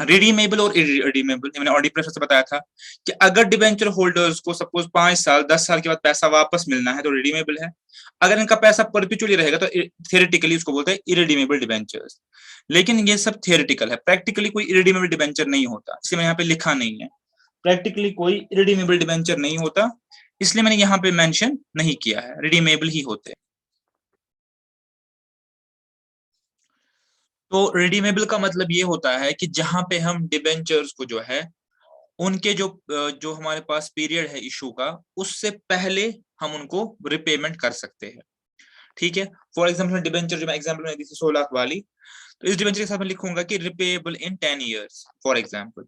रिडीमेबल और इरिडीमेबल, मैंने ऑलरेडी प्रश्न से बताया था कि अगर डिबेंचर होल्डर्स को सपोज 5 साल 10 साल के बाद पैसा वापस मिलना है तो रिडीमेबल है। अगर इनका पैसा परपेचुअली रहेगा तो थियोरेटिकली उसको बोलते हैं इरिडीमेबल डिबेंचर्स। लेकिन ये सब थियोरेटिकल है, प्रैक्टिकली कोई इरिडीमेबल डिबेंचर नहीं होता, इसलिए मैं यहाँ पे लिखा नहीं है, प्रैक्टिकली कोई रिडीमेबल डिबेंचर नहीं होता, इसलिए मैंने यहाँ पे मेंशन नहीं किया है, रिडीमेबल ही होते हैं। तो रिडीमेबल का मतलब ये होता है कि जहां पे हम डिबेंचर्स को जो है उनके जो हमारे पास पीरियड है इशू का उससे पहले हम उनको रिपेमेंट कर सकते हैं। ठीक है, फॉर एग्जाम्पल डिबेंचर जो मैं एग्जाम्पल में दी थी 100 लाख वाली, तो इस डिबेंचर के साथ मैं लिखूंगा कि रिपेएबल इन 10 ईयर्स, फॉर एग्जाम्पल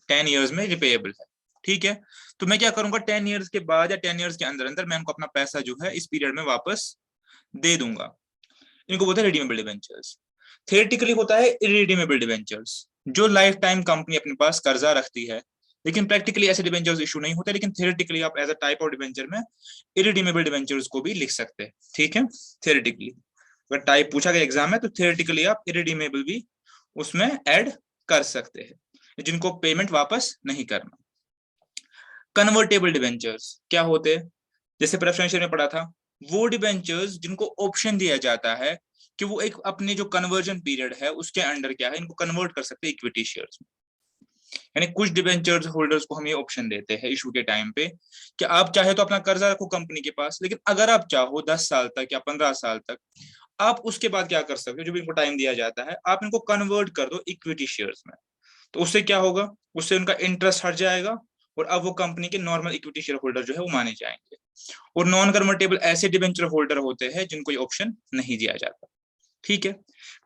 10 ईयर्स में रिपेएबल है। ठीक है, तो मैं क्या करूंगा 10 ईयर्स के बाद या 10 ईयर्स के अंदर अंदर मैं उनको अपना पैसा जो है इस पीरियड में वापस दे दूंगा। इनको बोलते हैं रिडीमेबल डिबेंचर्स। थियोरेटिकली होता है इरिडीमेबल डिबेंचर्स, जो लाइफ टाइम कंपनी अपने पास कर्जा रखती है, लेकिन प्रैक्टिकली ऐसे डिबेंचर्स इशू नहीं होते, लेकिन थियोरेटिकली आप as a type of debenture में इरिडीमेबल डिबेंचर्स को भी लिख सकते हैं। ठीक है, थियोरेटिकली अगर टाइप पूछा गया एग्जाम में तो थियोरेटिकली आप इरिडीमेबल भी उसमें ऐड कर सकते हैं, जिनको पेमेंट वापस नहीं करना। कन्वर्टेबल डिबेंचर्स क्या होते हैं, जैसे प्रेफरेंस शेयर में पढ़ा था, वो डिबेंचर्स जिनको ऑप्शन दिया जाता है कि वो एक अपने जो कन्वर्जन पीरियड है उसके अंडर क्या है इनको कन्वर्ट कर सकते हैं इक्विटी शेयर्स में। यानी कुछ डिबेंचर्स होल्डर्स को हम ये ऑप्शन देते हैं इशू के टाइम पे कि आप चाहे तो अपना कर्जा रखो कंपनी के पास, लेकिन अगर आप चाहो 10 साल तक या 15 साल तक, आप उसके बाद क्या कर सकते हो, जो भी इनको टाइम दिया जाता है आप इनको कन्वर्ट कर दो इक्विटी शेयर्स में। तो उससे क्या होगा, उससे उनका इंटरेस्ट हट जाएगा और अब वो कंपनी के नॉर्मल इक्विटी शेयर होल्डर जो है वो माने जाएंगे। और नॉन कन्वर्टेबल ऐसे डिबेंचर होल्डर होते हैं जिनको ये ऑप्शन नहीं दिया जाता। ठीक है,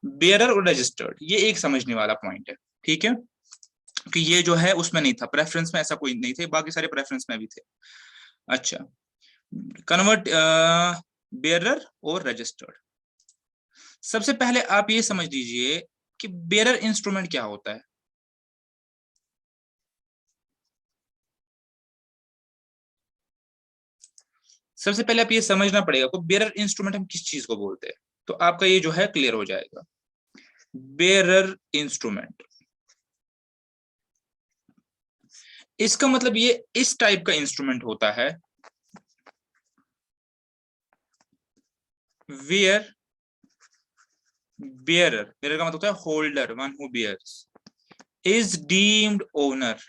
बेयरर और रजिस्टर्ड ये एक समझने वाला पॉइंट है। ठीक है, कि ये जो है उसमें नहीं था, प्रेफरेंस में ऐसा कोई नहीं थे, बाकी सारे प्रेफरेंस में भी थे। अच्छा, कन्वर्ट बेयरर और रजिस्टर्ड। सबसे पहले आप ये समझ लीजिए कि बेयरर इंस्ट्रूमेंट क्या होता है। सबसे पहले आप ये समझना पड़ेगा को बेयरर इंस्ट्रूमेंट हम किस चीज को बोलते हैं, तो आपका ये जो है क्लियर हो जाएगा। बेयरर इंस्ट्रूमेंट इसका मतलब ये इस टाइप का इंस्ट्रूमेंट होता है वेयर बेयरर का मतलब होता है holder, one who bears, is deemed owner.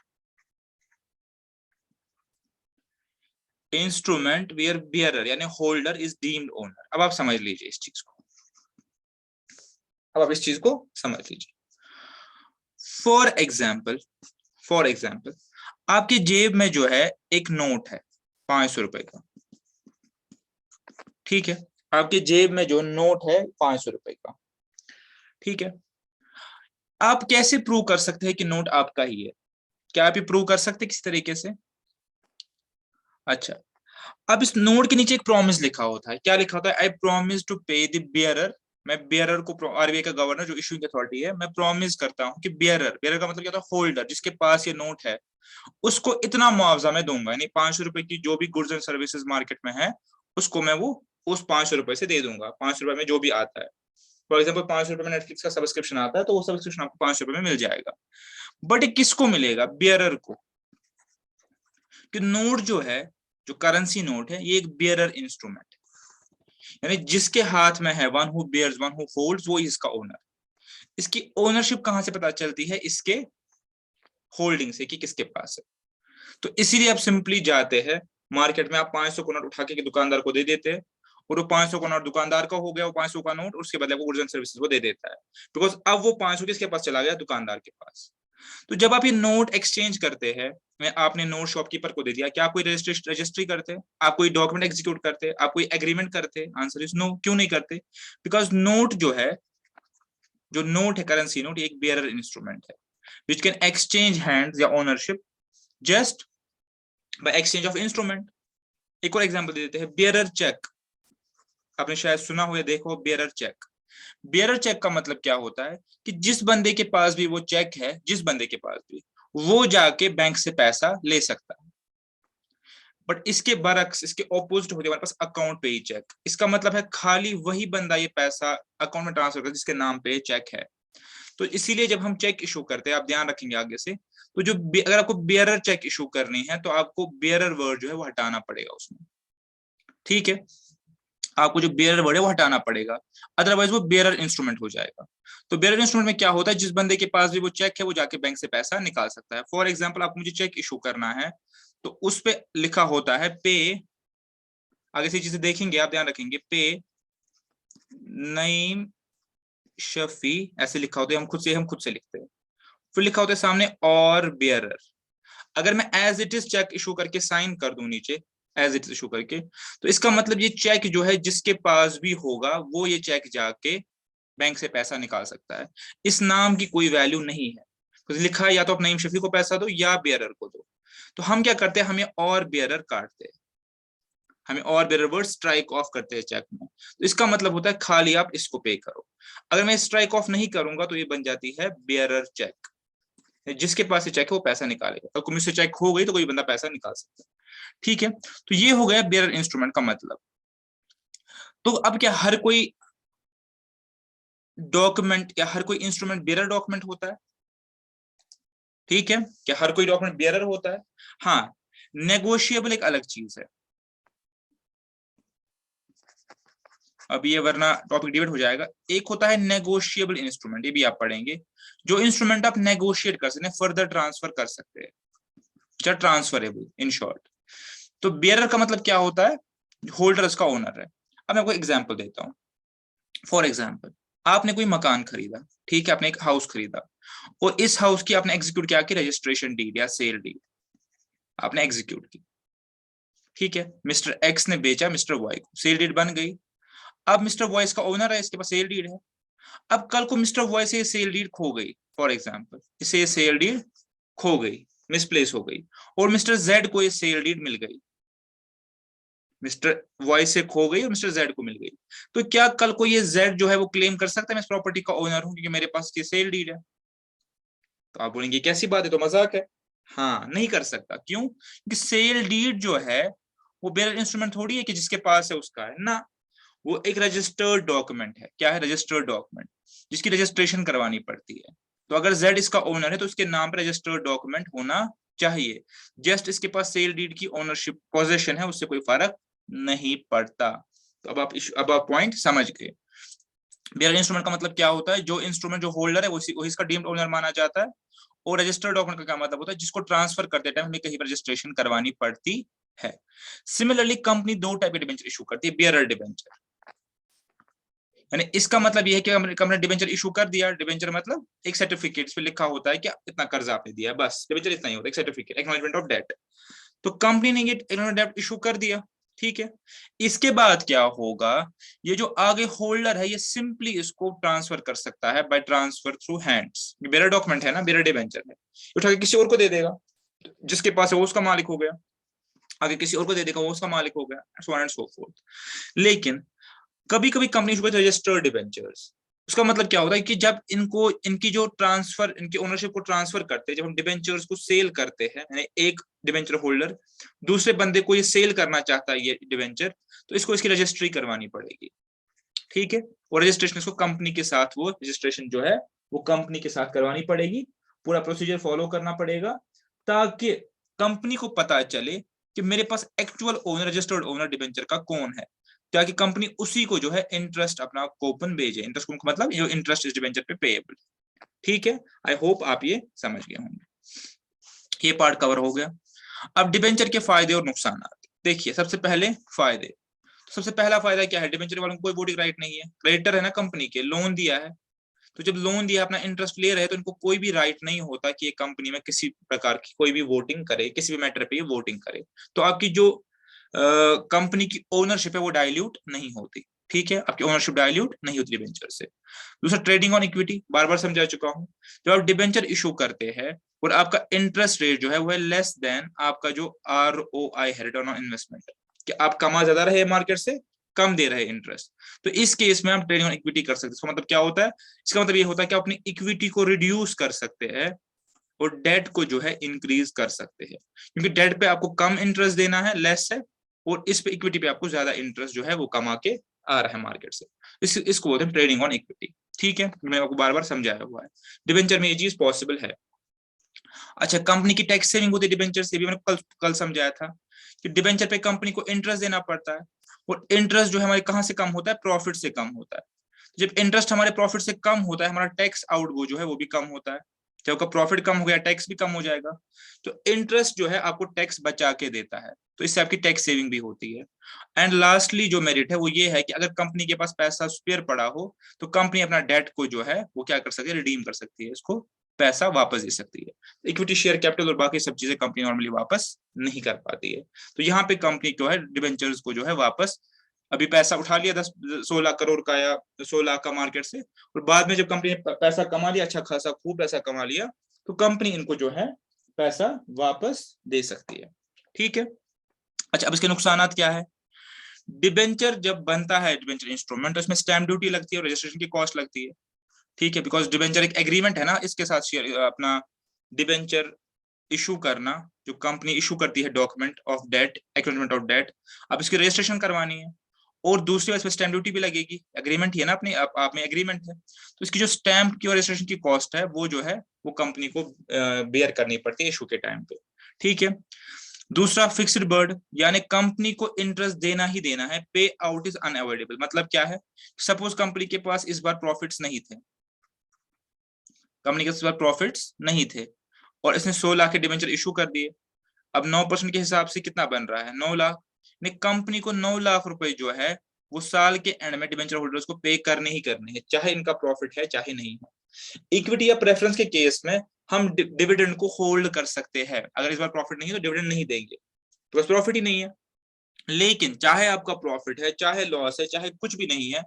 Instrument where bearer यानी होल्डर इज डीम्ड ओनर। अब आप समझ लीजिए इस चीज को, अब आप इस चीज को समझ लीजिए। फॉर एग्जाम्पल, फॉर एग्जाम्पल आपकी जेब में जो है एक नोट है 500 रुपए का। ठीक है, आपकी जेब में जो नोट है 500 रुपए का। ठीक है, आप कैसे प्रूव कर सकते हैं कि नोट आपका ही है, क्या आप ये प्रूव कर सकते हैं किसी तरीके से? अच्छा, अब इस नोट के नीचे एक प्रॉमिस लिखा होता है, क्या लिखा होता है, आई प्रॉमिस टू पे द बियरर, मैं बियरर को, आरबीआई का गवर्नर जो इशूइंग अथॉरिटी है, मैं प्रॉमिस करता हूं कि बियरर, बियरर का मतलब क्या होता है, होल्डर, जिसके पास ये नोट है, उसको इतना मुआवजा मैं दूंगा, यानी 500 रुपए की जो भी गुड्स एंड सर्विसेज मार्केट में है, उसको मैं वो उस 500 रुपए से दे दूंगा, 500 रुपए में जो भी आता है। फॉर एग्जाम्पल 500 रुपए में नेटफ्लिक्स का सब्सक्रिप्शन आता है, तो वो सब्सक्रिप्शन आपको 500 रुपए में मिल जाएगा। बट ये किसको मिलेगा, बियरर को, कि नोट जो है, जो करेंसी नोट है, ये एक बियरर इंस्ट्रूमेंट है, यानी जिसके हाथ में है, one who bears one who holds, वो इसका ओनर। इसकी ओनरशिप कहां से पता चलती है, इसके होल्डिंग से, कि किसके पास है। तो इसीलिए आप सिंपली जाते हैं मार्केट में, आप 500 का नोट उठा के दुकानदार को दे देते हैं, और वो 500 का नोट दुकानदार का हो गया, वो 500 का नोट, उसके बदले वो गुड्स एंड सर्विसेज वो दे देता है, बिकॉज अब वो 500 किसके पास चला गया, दुकानदार के पास। तो जब आप ये नोट एक्सचेंज करते हैं, मैं आपने नोट शॉपकीपर को दे दिया, क्या आप कोई रजिस्ट्री करते हैं, आप कोई डॉक्यूमेंट एग्जीक्यूट करते हैं, आप कोई एग्रीमेंट करते हैं, आंसर इज नो, क्यों नहीं करते, बिकॉज नोट जो है, जो नोट है करेंसी नोट, एक बेयरर इंस्ट्रूमेंट है विच कैन एक्सचेंज हैंड्स या ownership just by exchange of instrument. एक और एग्जांपल दे देते हैं, बेयरर चेक, आपने शायद सुना हो या देखो, बेयरर चेक। बेयरर चेक का मतलब क्या होता है, कि जिस बंदे के पास भी वो चेक है, जिस बंदे के पास भी, वो जाके बैंक से पैसा ले सकता है। बट इसके बरक्स, इसके ऑपोजिट होते हमारे पास अकाउंट पे ही चेक, इसका मतलब है खाली वही बंदा ये पैसा अकाउंट में ट्रांसफर करता है जिसके नाम पे चेक है। तो इसीलिए जब हम चेक इशू करते हैं, आप ध्यान रखेंगे आगे से, तो जो अगर आपको बेयरर चेक इशू करनी है, तो आपको बेयरर वर्ड जो है वो हटाना पड़ेगा उसमें, ठीक है, आपको जो बेयरर वर्ड है वो हटाना पड़ेगा, अदरवाइज वो बेयरर इंस्ट्रूमेंट हो जाएगा। तो बेयरर इंस्ट्रूमेंट में क्या होता है, जिस बंदे के पास भी वो चेक है, वो जाके बैंक से पैसा निकाल सकता है। फॉर एग्जाम्पल, आपको मुझे चेक इशू करना है, तो उस पे लिखा होता है पे, आगे से चीजें देखेंगे आप ध्यान रखेंगे, पे नईम शफी, ऐसे लिखा होता है, हम खुद से लिखते हैं, फिर लिखा होता है सामने और बेयरर। अगर मैं as it is cheque issue करके साइन कर दूं नीचे, एज इट इज इशू करके, तो इसका मतलब ये चेक जो है जिसके पास भी होगा, वो ये चेक जाके बैंक से पैसा निकाल सकता है। इस नाम की कोई वैल्यू नहीं है, तो लिखा है या तो आप नईम शफी को पैसा दो या बेयरर को दो। तो हम क्या करते हैं, हमें और बेयरर काटते हैं, हमें और बेयरर वर्ड स्ट्राइक ऑफ करते हैं चेक में। तो इसका मतलब होता है खाली आप इसको पे करो। अगर मैं स्ट्राइक ऑफ नहीं करूंगा, तो ये बन जाती है बेयरर चेक, जिसके पास ये चेक है वो पैसा निकालेगा, और मुझसे चेक हो गई तो कोई बंदा पैसा निकाल सकता है, ठीक है। तो ये हो गया बेयरर इंस्ट्रूमेंट का मतलब। तो अब क्या हर कोई डॉक्यूमेंट या हर कोई इंस्ट्रूमेंट बेयरर डॉक्यूमेंट होता है, ठीक है, क्या हर कोई डॉक्यूमेंट बेयरर होता है, हाँ, नेगोशिएबल एक अलग चीज है। अब ये वरना टॉपिक डिबेट हो जाएगा। एक होता है नेगोशिएबल इंस्ट्रूमेंट, ये भी आप पढ़ेंगे, जो इंस्ट्रूमेंट आप नेगोशिएट कर सकते हैं, फर्दर ट्रांसफर कर सकते हैं, ट्रांसफरेबल इन शॉर्ट। तो बेयरर का मतलब क्या होता है, होल्डर उसका ओनर है। अब मैं आपको एग्जांपल देता हूं। फॉर एग्जांपल, आपने कोई मकान खरीदा, ठीक है, आपने एक हाउस खरीदा, और इस हाउस की आपने एग्जीक्यूट किया कि रजिस्ट्रेशन डीड या सेल डीड आपने एग्जीक्यूट की, ठीक है, मिस्टर एक्स ने बेचा मिस्टर वाई को, सेल डीड बन गई। अब मिस्टर वाई इसका ओनर है, इसके पास सेल डीड है। अब कल को मिस्टर वाई से सेल डीड खो गई, फॉर एग्जांपल इसे सेल डीड खो गई, मिसप्लेस हो गई, और मिस्टर जेड को ये सेल डीड मिल गई, मिस्टर वाई से खो गई और मिस्टर जेड को मिल गई। तो क्या कल को ये जेड जो है वो क्लेम कर सकता है मैं इस प्रॉपर्टी का ओनर हूं क्योंकि मेरे पास ये सेल डीड है? तो आप बोलेंगे कैसी बात है, तो मजाक है। हाँ, नहीं कर सकता, क्यों? क्योंकि सेल डीड जो है वो बेयरर इंस्ट्रूमेंट थोड़ी है कि जिसके पास है उसका है ना, वो एक रजिस्टर्ड डॉक्यूमेंट है। क्या है? रजिस्टर्ड डॉक्यूमेंट, जिसकी रजिस्ट्रेशन करवानी पड़ती है। तो अगर जेड इसका ओनर है तो उसके नाम पर रजिस्टर्ड डॉक्यूमेंट होना चाहिए। जस्ट इसके पास सेल डीड की ओनरशिप पोजीशन है, उससे कोई फर्क नहीं पड़ता। तो अब आप पॉइंट समझ गए। बेयरर इंस्ट्रूमेंट का मतलब क्या होता है, जो इंस्ट्रूमेंट जो होल्डर है वही इसका डीम्ड ओनर माना जाता है। और रजिस्टर्ड डॉक्यूमेंट का क्या मतलब होता है, जिसको ट्रांसफर करते टाइम हमें कहीं पर रजिस्ट्रेशन करवानी पड़ती है। सिमिलरली कंपनी दो टाइप के डिबेंचर इशू करती है, बेयरर डिबेंचर, यानी इसका मतलब यह है कि हमने डिबेंचर इशू कर दिया। डिबेंचर मतलब एक सर्टिफिकेट, इस पे लिखा होता है कि इतना कर्जा आपने दिया है, बस डिबेंचर इतना ही होता है, एक सर्टिफिकेट, एक्नॉलेजमेंट ऑफ डेट। तो कंपनी ने ये एक्नॉलेजमेंट डेट इशू कर दिया, ठीक है। इसके बाद क्या होगा, ये जो आगे होल्डर है ये सिंपली इसको ट्रांसफर कर सकता है by transfer through hands. Bearer document है ना, बेयरर डिबेंचर है, उठा के किसी और को दे देगा, जिसके पास है वो उसका मालिक हो गया। आगे किसी और को दे देगा, वो उसका मालिक हो गया, सो एंड सो फोर्थ। लेकिन कभी कभी कंपनी रजिस्टर्ड डिबेंचर्स, उसका मतलब क्या होता है कि जब इनको इनकी जो ट्रांसफर, इनकी ओनरशिप को ट्रांसफर करते हैं, जब हम डिबेंचर्स को सेल करते हैं, यानी एक डिबेंचर होल्डर दूसरे बंदे को ये सेल करना चाहता है ये डिबेंचर, तो इसको इसकी रजिस्ट्री करवानी पड़ेगी, ठीक है। और रजिस्ट्रेशन इसको कंपनी के साथ, वो रजिस्ट्रेशन जो है वो कंपनी के साथ करवानी पड़ेगी, पूरा प्रोसीजर फॉलो करना पड़ेगा, ताकि कंपनी को पता चले कि मेरे पास actual owner, registered owner debenture का कौन है, ताकि कंपनी उसी को जो है इंटरेस्ट अपना कूपन भेजे। इंटरेस्ट कूपन मतलब जो इंटरेस्ट इस डिबेंचर पे पेएबल, ठीक है। आई होप आप ये समझ गए होंगे। ये पार्ट कवर हो गया। अब डिबेंचर के फायदे और नुकसान देखिए। सबसे पहले फायदे, सबसे पहला फायदा क्या है, डिबेंचर वालों को कोई वोटिंग राइट नहीं है, क्रेडिटर है ना कंपनी के, लोन दिया है, तो जब लोन दिया, अपना इंटरेस्ट ले रहे हैं, तो इनको कोई भी राइट नहीं होता कि ये कंपनी में किसी प्रकार की कोई भी वोटिंग करे, किसी भी मैटर पे ये वोटिंग करे, तो आपकी जो कंपनी की ओनरशिप है वो डाइल्यूट नहीं होती, ठीक है, आपकी ओनरशिप डाइल्यूट नहीं होती डिबेंचर से। दूसरा, ट्रेडिंग ऑन इक्विटी, बार बार समझा चुका हूं, जब आप डिबेंचर इशू करते हैं और आपका इंटरेस्ट रेट जो है वो है लेस देन आपका जो ROI है, रिटर्न ऑन इन्वेस्टमेंट, कि आप कमा ज्यादा रहे मार्केट से, कम दे रहे इंटरेस्ट, तो इस केस में आप ट्रेडिंग ऑन इक्विटी कर सकते हैं। इसका मतलब क्या होता है, इसका मतलब ये होता है कि आप अपनी इक्विटी को रिड्यूस कर सकते हैं और डेट को जो है इंक्रीज कर सकते हैं, क्योंकि डेट पे आपको कम इंटरेस्ट देना है, लेस है, और इस पे इक्विटी पे आपको ज्यादा इंटरेस्ट जो है वो कमा के आ रहा है मार्केट से, इसको बोलते हैं ट्रेडिंग ऑन इक्विटी, ठीक है। मैंने आपको बार बार समझाया हुआ है, डिबेंचर में ये चीज पॉसिबल है। अच्छा, कंपनी की टैक्स सेविंग होती है डिबेंचर से भी, मैंने कल समझाया था कि डिबेंचर पे कंपनी को इंटरेस्ट देना पड़ता है, और इंटरेस्ट जो है हमारे कहां से कम होता है, प्रॉफिट से कम होता है। जब इंटरेस्ट हमारे प्रॉफिट से कम होता है, हमारा टैक्स आउट वो जो है वो भी कम होता है, जब आपका प्रॉफिट कम हो गया टैक्स भी कम हो जाएगा, तो इंटरेस्ट जो है आपको टैक्स बचा के देता है, तो इससे आपकी टैक्स सेविंग भी होती है। एंड लास्टली जो मेरिट है वो ये है कि अगर कंपनी के पास पैसा स्पेयर पड़ा हो, तो कंपनी अपना डेट को जो है वो क्या कर सकती है, रिडीम कर सकती है, इसको पैसा वापस दे सकती है। इक्विटी शेयर कैपिटल और बाकी सब चीजें कंपनी नॉर्मली वापस नहीं कर पाती है, तो यहाँ पे कंपनी जो है डिबेंचर्स को जो है वापस, अभी पैसा उठा लिया 10-16 करोड़ का या 100 लाख का मार्केट से, और बाद में जब कंपनी ने पैसा कमा लिया, अच्छा खासा खूब पैसा कमा लिया, तो कंपनी इनको जो है पैसा वापस दे सकती है, ठीक है। अच्छा, अब इसके नुकसान क्या है, डिबेंचर जब बनता है, डिबेंचर इंस्ट्रूमेंट, तो इसमें स्टैम्प ड्यूटी लगती है और रजिस्ट्रेशन की कॉस्ट लगती है, ठीक है, बिकॉज डिबेंचर एक एग्रीमेंट है ना, इसके साथ शेयर अपना डिबेंचर इशू करना, जो कंपनी इशू करती है document of debt, acknowledgement of debt, अब इसकी रजिस्ट्रेशन करवानी है, और दूसरी बात, स्टैंप ड्यूटी भी लगेगी, एग्रीमेंट ही है ना, अपने आप में एग्रीमेंट है, तो इसकी जो स्टैंप की और रजिस्ट्रेशन की कॉस्ट है वो जो है वो कंपनी को बेयर करनी पड़ती है इशू के टाइम पे, ठीक है। दूसरा, फिक्स्ड बर्ड, यानी कंपनी को इंटरेस्ट देना ही देना है, पे आउट इज अनअवॉइडेबल, मतलब क्या है, सपोज कंपनी के पास इस बार प्रॉफिट्स नहीं थे, कंपनी के पास प्रॉफिट्स नहीं थे, और इसने 100 लाख के डिबेंचर इशू कर दिए, अब 9% के हिसाब से कितना बन रहा है, 9 लाख, ने कंपनी को 9 लाख रुपए जो है वो साल के एंड में डिबेंचर होल्डर्स को पे करने ही करने हैं, चाहे इनका प्रॉफिट है चाहे नहीं है। इक्विटी या प्रेफरेंस के केस में हम डिविडेंड को होल्ड कर सकते हैं, अगर इस बार प्रॉफिट नहीं है तो डिविडेंड नहीं देंगे, तो बस प्रॉफिट ही नहीं है। लेकिन चाहे आपका प्रॉफिट है, चाहे लॉस है, चाहे कुछ भी नहीं है,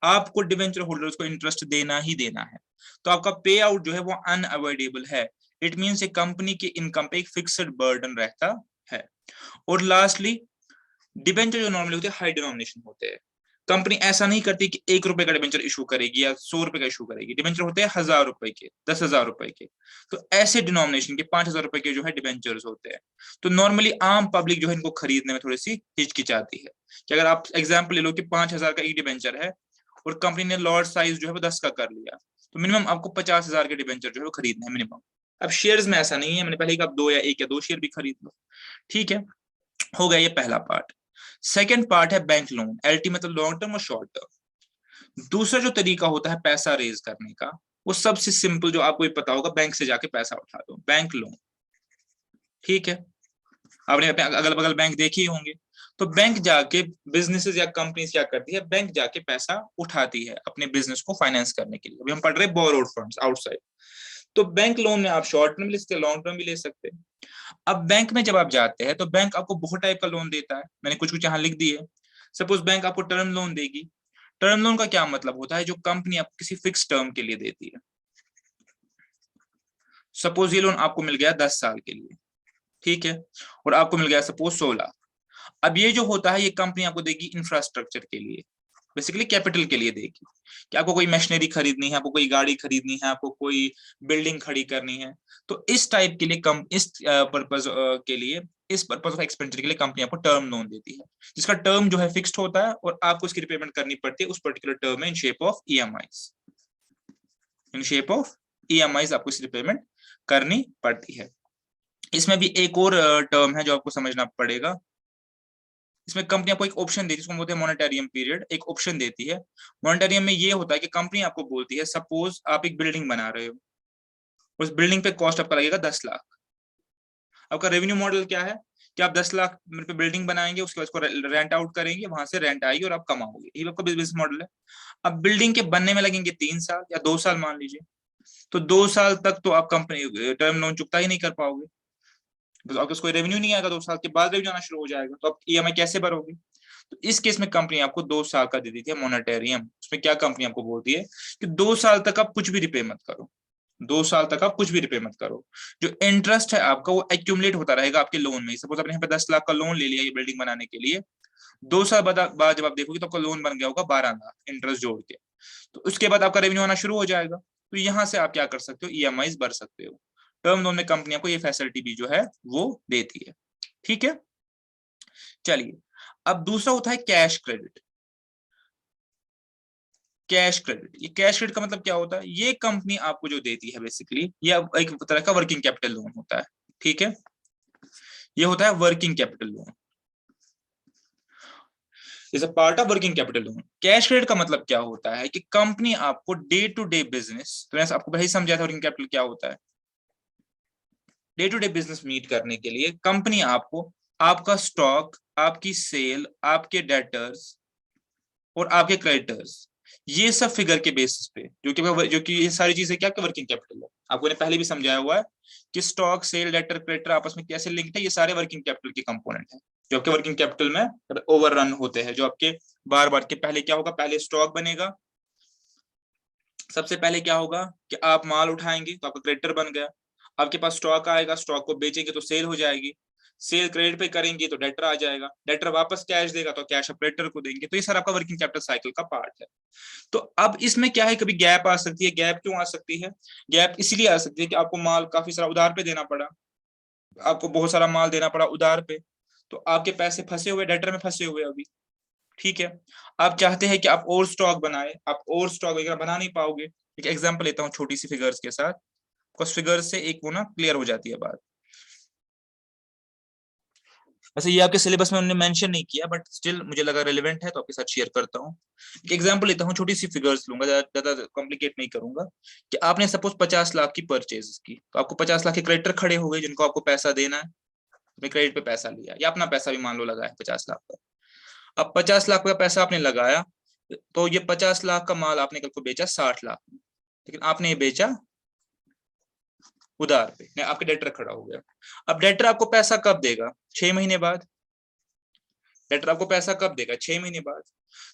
आपको डिवेंचर होल्डर्स को इंटरेस्ट देना ही देना है, तो आपका पे आउट जो है वो अनअवॉइडेबल है। इट मीन्स कंपनी की इनकम पे एक फिक्स्ड बर्डन रहता है। और लास्टली, डिबेंचर जो नॉर्मली होते हैं हाई डिनोमिनेशन होते हैं, कंपनी ऐसा नहीं करती कि 1 रुपए का डिबेंचर इशू करेगी या 100 रुपए का इशू करेगी, डिबेंचर होते हैं 1000 रुपए के, 10,000 रुपए के, तो ऐसे डिनोमिनेशन के 5000 रुपए के जो है डिबेंचर्स होते हैं, तो नॉर्मली आम पब्लिक जो है इनको खरीदने में थोड़ी सी हिचकिचाती है, कि अगर आप एग्जाम्पल ले लो कि 5000 का एक डिबेंचर है और कंपनी ने लॉट साइज जो है वो 10 का कर लिया, तो मिनिमम आपको 50,000 के डिबेंचर जो है वो खरीदने हैं मिनिमम। अब शेयर्स में ऐसा नहीं है, मैंने पहले कहा आप 2 या 1 या 2 शेयर भी खरीद लो, ठीक है। हो गया ये पहला पार्ट। सेकेंड पार्ट है बैंक लोन, एलटी मतलब लॉन्ग टर्म और शॉर्ट टर्म। दूसरा जो तरीका होता है पैसा रेज करने का, वो सबसे सिंपल जो आपको भी पता होगा, बैंक से जाके पैसा उठा दो, बैंक लोन, ठीक है। आपने अपने अगल बगल बैंक देखे ही होंगे, तो बैंक जाके बिजनेसेस या कंपनीज क्या करती है, बैंक जाके पैसा उठाती है अपने बिजनेस को फाइनेंस करने के लिए। अभी हम पढ़ रहे हैं बोरोड फंड्स आउटसाइड, तो बैंक लोन में आप शॉर्ट टर्म भी ले सकते हैं, लॉन्ग टर्म भी ले सकते हैं। अब बैंक में जब आप जाते हैं तो बैंक आपको बहुत टाइप का लोन देता है, मैंने कुछ कुछ यहाँ लिख दिए। सपोज बैंक आपको टर्म लोन देगी, टर्म लोन का क्या मतलब होता है, जो कंपनी आपको किसी फिक्स टर्म के लिए देती है। सपोज ये लोन आपको मिल गया 10 साल के लिए, ठीक है, और आपको मिल गया सपोज 100 लाख, अब ये जो होता है ये कंपनी आपको देगी इंफ्रास्ट्रक्चर के लिए, बेसिकली कैपिटल के लिए देगी कि आपको कोई मशीनरी खरीदनी है, आपको कोई गाड़ी खरीदनी है, आपको कोई बिल्डिंग खड़ी करनी है, तो इस टाइप के लिए इस पर्पज के लिए, इस पर्पज ऑफ एक्सपेंडिचर के लिए कंपनी आपको टर्म लोन देती है, जिसका टर्म जो है फिक्स्ड होता है और आपको इसकी रिपेमेंट करनी पड़ती है उस पर्टिकुलर टर्म में in shape of EMIs. In shape of EMIs आपको इसकी रिपेमेंट करनी पड़ती है। इसमें भी एक और टर्म है जो आपको समझना पड़ेगा। इसमें कंपनी आपको एक ऑप्शन देती है, इसको बोलते हैं मॉनेटरियम पीरियड, एक ऑप्शन देती है। मॉनेटरियम में ये होता है कि कंपनी आपको बोलती है, सपोज आप एक बिल्डिंग बना रहे हो, उस बिल्डिंग पे कॉस्ट आपका लगेगा 10 लाख। आपका रेवेन्यू मॉडल क्या है कि आप 10 लाख पे बिल्डिंग बनाएंगे, उसके बाद उसको रेंट आउट करेंगे, वहां से रेंट आएगी और आप कमाओगे, ये आपका बिजनेस मॉडल है। अब बिल्डिंग के बनने में लगेंगे 3 साल या 2 साल मान लीजिए, तो 2 साल तक तो आप कंपनी टर्म लोन चुकता ही नहीं कर पाओगे, तो आपको कोई रेवेन्यू नहीं आएगा, 2 साल के बाद रेवेन्यू आना शुरू हो जाएगा, तो आप ईएमआई कैसे भरोगे? तो इस केस में कंपनी आपको 2 साल का दे देती है मॉनेटरियम। उसमें क्या कंपनी आपको बोलती है कि 2 साल तक आप कुछ भी रिपे मत करो, 2 साल तक आप कुछ भी रिपे मत करो, जो इंटरेस्ट है आपका वो एक्यूमुलेट होता रहेगा आपके लोन में। सपोज आपने यहाँ पे 10 लाख का लोन ले लिया ये बिल्डिंग बनाने के लिए, 2 साल बाद जब आप देखोगे तो आपका लोन बन गया होगा 12 लाख इंटरेस्ट जोड़ के, तो उसके बाद आपका रेवेन्यू आना शुरू हो जाएगा। तो यहाँ से आप क्या कर सकते हो, ईएमआई भर सकते हो। टर्म लोन में कंपनी आपको ये फैसिलिटी भी जो है वो देती है। ठीक है, चलिए अब दूसरा होता है कैश क्रेडिट। कैश क्रेडिट, ये कैश क्रेडिट का मतलब क्या होता है? ये कंपनी आपको जो देती है बेसिकली, ये एक तरह का वर्किंग कैपिटल लोन होता है। ठीक है, ये होता है working capital loan, is a part of working capital loan. Cash credit का मतलब क्या होता है कि कंपनी आपको डे टू डे बिजनेस, तो मैंने आपको पहले ही समझाया था वर्किंग कैपिटल क्या होता है। Day to day business meet करने के लिए कंपनी आपको आपका स्टॉक, आपकी सेल, आपके डेटर्स और आपके क्रेडिटर्स, ये सब फिगर के बेसिस पे, जो कि ये सारी चीजें क्या वर्किंग कैपिटल है, आपको ने पहले भी समझाया हुआ है कि स्टॉक, सेल, डेटर, क्रेडिटर आपस में कैसे लिंक्ड है, ये सारे वर्किंग कैपिटल के कंपोनेंट हैं जो आपके वर्किंग कैपिटल में ओवररन होते हैं। जो आपके बार बार के पहले क्या होगा, पहले स्टॉक बनेगा, सबसे पहले क्या होगा कि आप माल उठाएंगे तो आपका क्रेडिटर बन गया, आपके पास स्टॉक आएगा, स्टॉक को बेचेंगे तो सेल हो जाएगी, सेल क्रेडिट पे करेंगे तो डेटर आ जाएगा, डेटर वापस कैश देगा तो कैश आप क्रेडिटर को देंगे। तो ये सारा आपका वर्किंग कैपिटल साइकिल का पार्ट है। तो अब इसमें क्या है, कभी गैप आ सकती है। गैप क्यों आ सकती है? गैप इसलिए आ सकती है कि आपको माल काफी सारा उधार पे देना पड़ा, आपको बहुत सारा माल देना पड़ा उधार पे, तो आपके पैसे फंसे हुए, डेटर में फंसे हुए अभी। ठीक है, आप चाहते हैं कि आप और स्टॉक बनाए, आप और स्टॉक वगैरह बना नहीं पाओगे। एक एग्जांपल लेता हूँ छोटी सी फिगर्स के साथ, कुछ फिगर्स से एक वो ना क्लियर हो जाती है बात। वैसे ये आपके सिलेबस में उन्होंने मेंशन नहीं किया, बट स्टिल मुझे लगा रेलेवेंट है तो आपके साथ शेयर करता हूँ। एक एग्जांपल लेता हूँ, छोटी सी फिगर्स लूंगा, ज्यादा कॉम्प्लिकेट नहीं करूंगा। कि आपने सपोज 50 लाख की परचेज की, तो आपको 50 लाख के क्रेडिटर खड़े हो गए जिनको आपको पैसा देना है, अपने क्रेडिट पे पैसा लिया या अपना पैसा भी मान लो लगाया 50 लाख का। अब 50 लाख का पैसा आपने लगाया, तो ये 50 लाख का माल आपने कल को बेचा 60 लाख में, लेकिन आपने ये बेचा उधार पे, आपके डेटर खड़ा हो गया। अब डेटर आपको पैसा कब देगा? 6 महीने बाद। डेटर आपको पैसा कब देगा? 6 महीने बाद।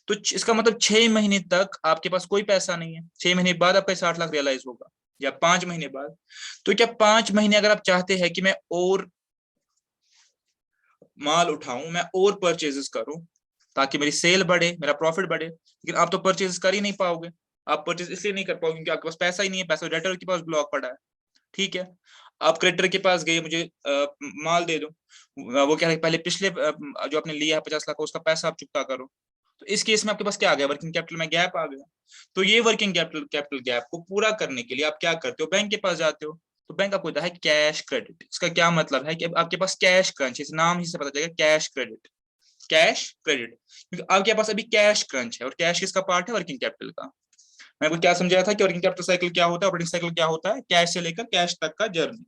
तो इसका मतलब 6 महीने तक आपके पास कोई पैसा नहीं है, 6 महीने बाद आपका 60 लाख रियलाइज होगा, या 5 महीने बाद। तो क्या 5 महीने अगर आप चाहते हैं कि मैं और माल उठाऊं, मैं और परचेजेस करूं ताकि मेरी सेल बढ़े, मेरा प्रॉफिट बढ़े, लेकिन आप तो परचेज कर ही नहीं पाओगे। आप परचेज इसलिए नहीं कर पाओगे क्योंकि आपके पास पैसा ही नहीं है, पैसा डेटर के पास ब्लॉक पड़ा है। ठीक है, आप क्रेडिटर के पास गए, मुझे माल दे दो, वो कह रहे पहले पिछले जो आपने लिया है 50 लाख का उसका पैसा आप चुकता करो। तो इस केस में आपके पास क्या आ गया, वर्किंग कैपिटल में गैप आ गया। तो ये वर्किंग कैपिटल गैप को पूरा करने के लिए आप क्या करते हो, बैंक के पास जाते हो। तो बैंक आपको देता है कैश क्रेडिट। इसका क्या मतलब है कि आपके पास कैश क्रंच, इस नाम ही से पता चलेगा कैश क्रेडिट, कैश क्रेडिट, क्योंकि आपके पास अभी कैश क्रंच है, और कैश किसका पार्ट है? वर्किंग कैपिटल का। मैं आपको क्या समझाया था कि वर्किंग कैपिटल साइकिल क्या होता है, ऑपरेटिंग साइकिल क्या होता है, कैश से लेकर कैश तक का जर्नी।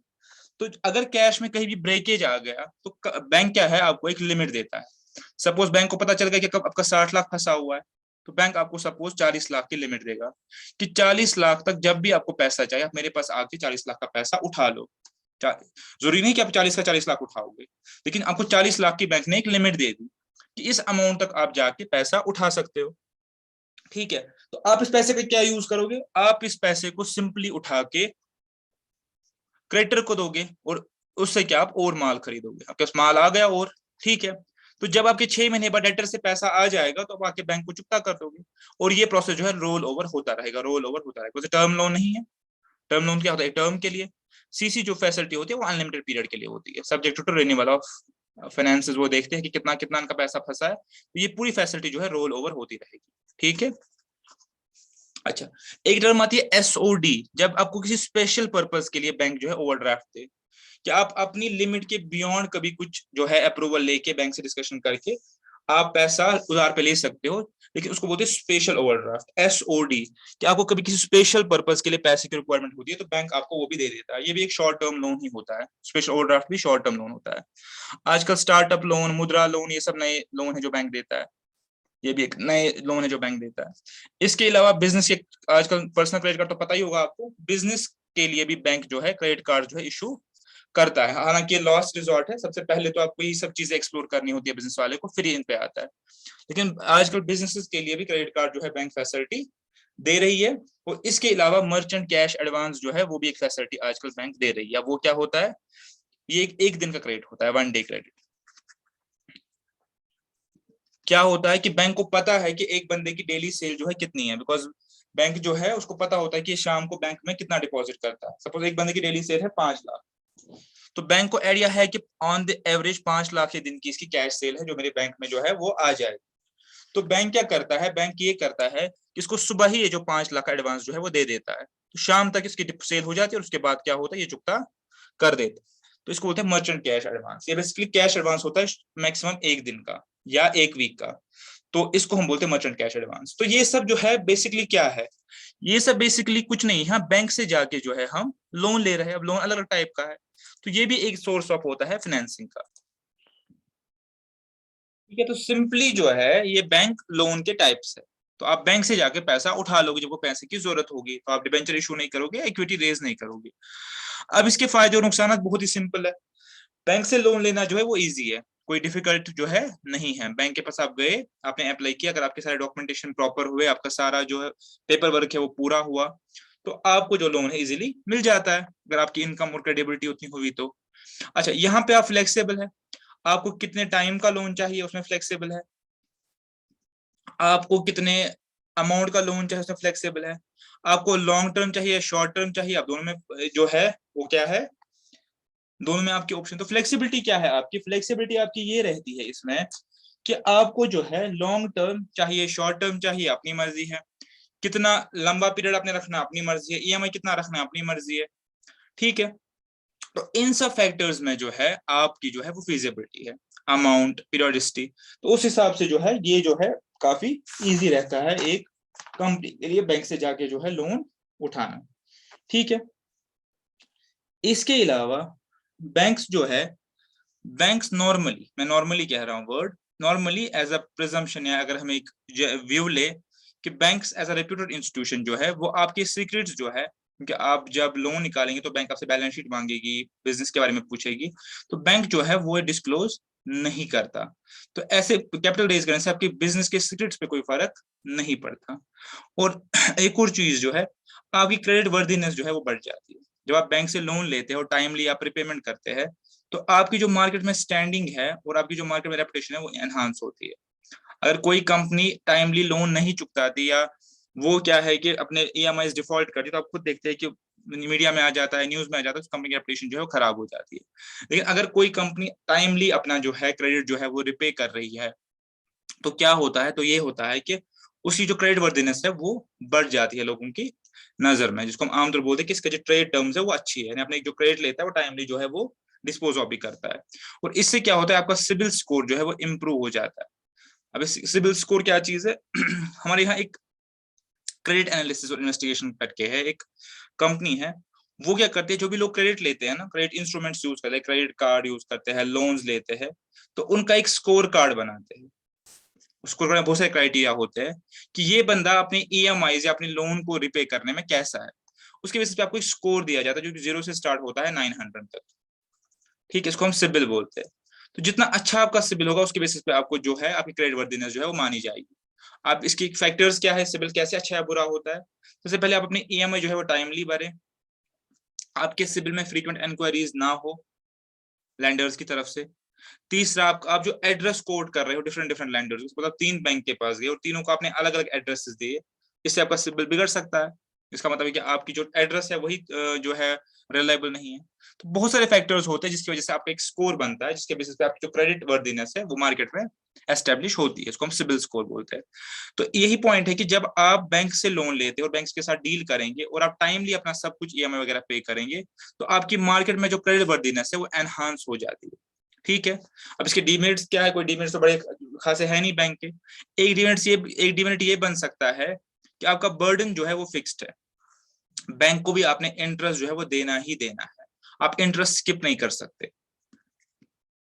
तो अगर कैश में कहीं भी ब्रेकेज आ गया तो बैंक क्या है, आपको एक लिमिट देता है। सपोज बैंक को पता चल गया कि आपका 60 लाख फंसा हुआ है, तो बैंक आपको सपोज 40 लाख की लिमिट देगा कि 40 लाख तक जब भी आपको पैसा चाहिए आप मेरे पास आके 40 लाख का पैसा उठा लो। जरूरी नहीं कि आप 40 का 40 लाख उठाओगे, लेकिन आपको 40 लाख की बैंक ने एक लिमिट दे दी कि इस अमाउंट तक आप जाके पैसा उठा सकते हो। ठीक है, तो आप इस पैसे का क्या यूज करोगे? आप इस पैसे को सिंपली उठा के क्रेडिटर को दोगे, और उससे क्या आप और माल खरीदोगे, आपके पास माल आ गया और। ठीक है, तो जब आपके 6 महीने बाद डेटर से पैसा आ जाएगा तो आप आके बैंक को चुकता कर दोगे, और ये प्रोसेस जो है रोल ओवर होता रहेगा, रोल ओवर होता रहेगा। टर्म लोन नहीं है, टर्म लोन क्या होता है, टर्म के लिए। सीसी जो फैसिलिटी होती है वो अनलिमिटेड टू के लिए होती है, subject to renewal of finances, वो देखते हैं कि कितना कितना इनका पैसा फंसा है, तो ये पूरी फैसिलिटी जो है रोल ओवर होती रहेगी, ठीक है। अच्छा, एक टर्म आती है एसओडी, जब आपको किसी स्पेशल पर्पस के लिए बैंक जो है ओवरड्राफ्ट दे, कि आप अपनी लिमिट के बियॉन्ड कभी कुछ जो है अप्रूवल लेके बैंक से डिस्कशन करके आप पैसा उधार पे ले सकते हो, लेकिन उसको बोलते हैं स्पेशल ओवरड्राफ्ट, एसओडी, कि आपको कभी किसी स्पेशल पर्पस के लिए पैसे की रिक्वायरमेंट होती है तो बैंक आपको वो भी दे देता है। ये भी एक शॉर्ट टर्म लोन ही होता है, स्पेशल ओवरड्राफ्ट भी शॉर्ट टर्म लोन होता है। आजकल स्टार्टअप लोन, मुद्रा लोन, ये सब नए लोन है जो बैंक देता है, ये भी एक नए लोन है जो बैंक देता है। इसके अलावा बिजनेस के, आजकल पर्सनल क्रेडिट कार्ड तो पता ही होगा आपको, बिजनेस के लिए भी बैंक जो है क्रेडिट कार्ड जो है इशू करता है। हालांकि लास्ट रिजॉर्ट है, सबसे पहले तो आपको ये सब चीजें एक्सप्लोर करनी होती है बिजनेस वाले को, फिर इन पे आता है। लेकिन आजकल बिजनेसेस के लिए भी क्रेडिट कार्ड जो है बैंक फैसिलिटी दे रही है। और इसके अलावा मर्चेंट कैश एडवांस जो है वो भी एक फैसिलिटी आजकल बैंक दे रही है। वो क्या होता है, ये एक दिन का क्रेडिट होता है, 1 डे क्रेडिट। क्या होता है कि बैंक को पता है कि एक बंदे की डेली सेल जो है कितनी है, बिकॉज बैंक जो है उसको पता होता है कि शाम को बैंक में कितना डिपॉजिट करता है। सपोज एक बंदे की डेली सेल है 5 लाख, तो बैंक को आइडिया है कि ऑन द एवरेज 5 लाख के दिन की इसकी कैश सेल है जो मेरे बैंक में जो है वो आ जाएगी। तो बैंक क्या करता है, बैंक ये करता है कि इसको सुबह ही ये जो 5 लाख का एडवांस जो है वो दे देता है, तो शाम तक इसकी सेल हो जाती है और उसके बाद क्या होता है, ये चुकता कर देता है। तो इसको बोलते हैं मर्चेंट कैश एडवांस। ये बेसिकली कैश एडवांस होता है मैक्सिमम एक दिन का या एक वीक का, तो इसको हम बोलते हैं मर्चेंट कैश एडवांस। तो ये सब जो है बेसिकली क्या है, ये सब बेसिकली कुछ नहीं है, बैंक से जाके जो है हम लोन ले रहे हैं। अब लोन अलग अलग टाइप का है, तो ये भी एक सोर्स ऑफ होता है फाइनेंसिंग का, ठीक है। तो सिंपली जो है ये बैंक लोन के टाइप्स है। तो आप बैंक से जाके पैसा उठा लोगे जब वो पैसे की जरूरत होगी, तो आप डिबेंचर इशू नहीं करोगे, इक्विटी रेज नहीं करोगे। अब इसके फायदे और नुकसान बहुत ही सिंपल है। बैंक से लोन लेना जो है वो इजी है, कोई डिफिकल्ट जो है नहीं है। बैंक के पास आप गए, आपने अप्लाई किया, अगर आपके सारे डॉक्यूमेंटेशन प्रॉपर हुए, आपका सारा जो है पेपर वर्क है वो पूरा हुआ, तो आपको जो लोन है इजीली मिल जाता है, अगर आपकी इनकम और क्रेडिबिलिटी उतनी हुई तो। अच्छा, यहाँ पे आप फ्लेक्सिबल है, आपको कितने टाइम का लोन चाहिए उसमें फ्लेक्सिबल है, आपको कितने अमाउंट का लोन चाहिए उसमें फ्लेक्सिबल है, आपको लॉन्ग टर्म चाहिए, शॉर्ट टर्म चाहिए, आप दोनों में जो है वो क्या है, दोनों में आपके ऑप्शन। तो फ्लेक्सिबिलिटी क्या है आपकी, फ्लेक्सिबिलिटी आपकी ये रहती है इसमें कि आपको जो है लॉन्ग टर्म चाहिए, शॉर्ट टर्म चाहिए, अपनी मर्जी है, कितना लंबा पीरियड आपने रखना अपनी मर्जी है, ईएमआई कितना रखना अपनी मर्जी है, ठीक है। तो इन सब फैक्टर्स में जो है आपकी जो है वो फिजिबिलिटी है, अमाउंट, पीरियोडिसिटी, तो उस हिसाब से जो है ये जो है काफी इजी रहता है एक कंपनी के लिए बैंक से जाके जो है लोन उठाना, ठीक है। इसके अलावा बैंक्स जो है, बैंक्स नॉर्मली, मैं नॉर्मली कह रहा हूँ word, normally as a presumption, या अगर हम एक व्यू ले कि banks as a reputed institution जो है वो आपके सीक्रेट्स जो है, क्योंकि आप जब लोन निकालेंगे तो बैंक आपसे बैलेंस शीट मांगेगी, बिजनेस के बारे में पूछेगी, तो बैंक जो है वो डिस्क्लोज नहीं करता। तो ऐसे कैपिटल रेज करने से आपके बिजनेस के सीक्रेट्स पे कोई फर्क नहीं पड़ता। और एक और चीज जो है, आपकी क्रेडिट वर्दीनेस जो है वो बढ़ जाती है। जब आप बैंक से लोन लेते हैं और टाइमली आप रिपेमेंट करते हैं, तो आपकी जो मार्केट में स्टैंडिंग है और आपकी जो मार्केट में रेपुटेशन है वो एनहांस होती है। अगर कोई कंपनी टाइमली लोन नहीं चुकताती, या वो क्या है कि अपने ईएमआई डिफॉल्ट करती, तो आप खुद देखते हैं कि मीडिया में आ जाता है, न्यूज में आ जाता है, तो कंपनी की रेपुटेशन जो है वो खराब हो जाती है। लेकिन अगर कोई कंपनी टाइमली अपना जो है क्रेडिट जो है वो रिपे कर रही है, तो क्या होता है, तो ये होता है कि उसकी जो क्रेडिट वर्दीनेस है वो बढ़ जाती है लोगों की नजर में, जिसको हम आमतौर बोलते हैं कि इसका जो ट्रेड टर्म्स है वो अच्छी है, यानी अपने जो क्रेडिट लेता है वो टाइमली जो है वो डिस्पोज ऑफ भी करता है। और इससे क्या होता है, आपका सिबिल स्कोर जो है वो इम्प्रूव हो जाता है। अब सिबिल स्कोर क्या चीज है हमारे यहाँ एक क्रेडिट एनालिसिस और इन्वेस्टिगेशन करके है एक कंपनी है, वो क्या करते हैं, जो भी लोग क्रेडिट लेते हैं ना, क्रेडिट इंस्ट्रूमेंट्स यूज करते हैं, क्रेडिट कार्ड यूज करते हैं, लोन्स लेते हैं, तो उनका एक स्कोर कार्ड बनाते हैं। स्कोर कार्ड में बहुत सारे क्राइटेरिया होते हैं कि ये बंदा अपने ईएमआई या अपने लोन को रिपे करने में कैसा है, उसके बेसिस पे आपको एक स्कोर दिया जाता है जो कि 0 से स्टार्ट होता है 900 तक, ठीक है। इसको हम सिबिल बोलते हैं। तो जितना अच्छा आपका सिबिल होगा उसके बेसिस पे आपको जो है आपकी क्रेडिट वर्दीनेस जो है वो मानी जाएगी। आप इसकी फैक्टर्स क्या है, सिबिल कैसे अच्छा या बुरा होता है, सबसे पहले आप अपनी ईएमआई जो है वो टाइमली भरें, आपके सिबिल में फ्रीक्वेंट इंक्वायरीज ना हो लैंडर्स की तरफ से, तीसरा, आप जो एड्रेस कोड कर रहे हो डिफरेंट डिफरेंट लैंडर्स, मतलब 3 बैंक के पास गए और तीनों को आपने अलग अलग एड्रेसेस दिए, इससे आपका सिबिल बिगड़ सकता है। इसका मतलब है कि आपकी जो एड्रेस है वही जो है रिलायबल नहीं है। तो बहुत सारे फैक्टर्स होते हैं जिसकी वजह से आपका एक स्कोर बनता है, जिसके बेसिस पे आपकी जो क्रेडिट वर्दीनेस है वो मार्केट में एस्टेब्लिश होती है, इसको हम सिबिल स्कोर बोलते हैं। तो यही पॉइंट है कि जब आप बैंक से लोन लेते हैं और बैंक के साथ डील करेंगे और आप टाइमली अपना सब कुछ ईएमआई वगैरह पे करेंगे, तो आपकी मार्केट में जो क्रेडिट वर्दीनेस है वो एनहांस हो जाती है। ठीक है, अब इसके डीमेरिट्स क्या है? कोई डीमेरिट्स तो बड़े खासे है नहीं बैंक के। एक डीमेरिट ये बन सकता है कि आपका बर्डन जो है वो फिक्स्ड है, बैंक को भी आपने इंटरेस्ट जो है वो देना ही देना है, आप इंटरेस्ट स्किप नहीं कर सकते।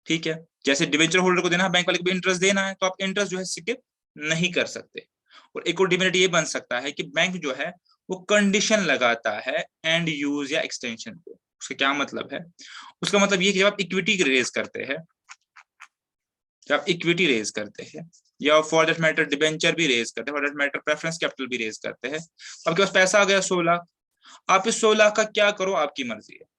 ठीक है, जैसे डिवेंचर होल्डर को देना है, बैंक वाले को भी इंटरेस्ट देना है, तो आप इंटरेस्ट जो है स्किप नहीं कर सकते। और एक और डिमेरिट ये बन सकता है कि बैंक जो है वो कंडीशन लगाता है एंड यूज या एक्सटेंशन को। उसका क्या मतलब है? उसका मतलब ये कि जब आप इक्विटी रेज करते हैं, जब आप इक्विटी रेज करते हैं या फॉर दैट मैटर डिबेंचर भी रेज करते हैं, for that matter preference capital भी रेज करते हैं, आपके पास पैसा आ गया 16 लाख, आप इस 16 लाख का क्या करो आपकी मर्जी है।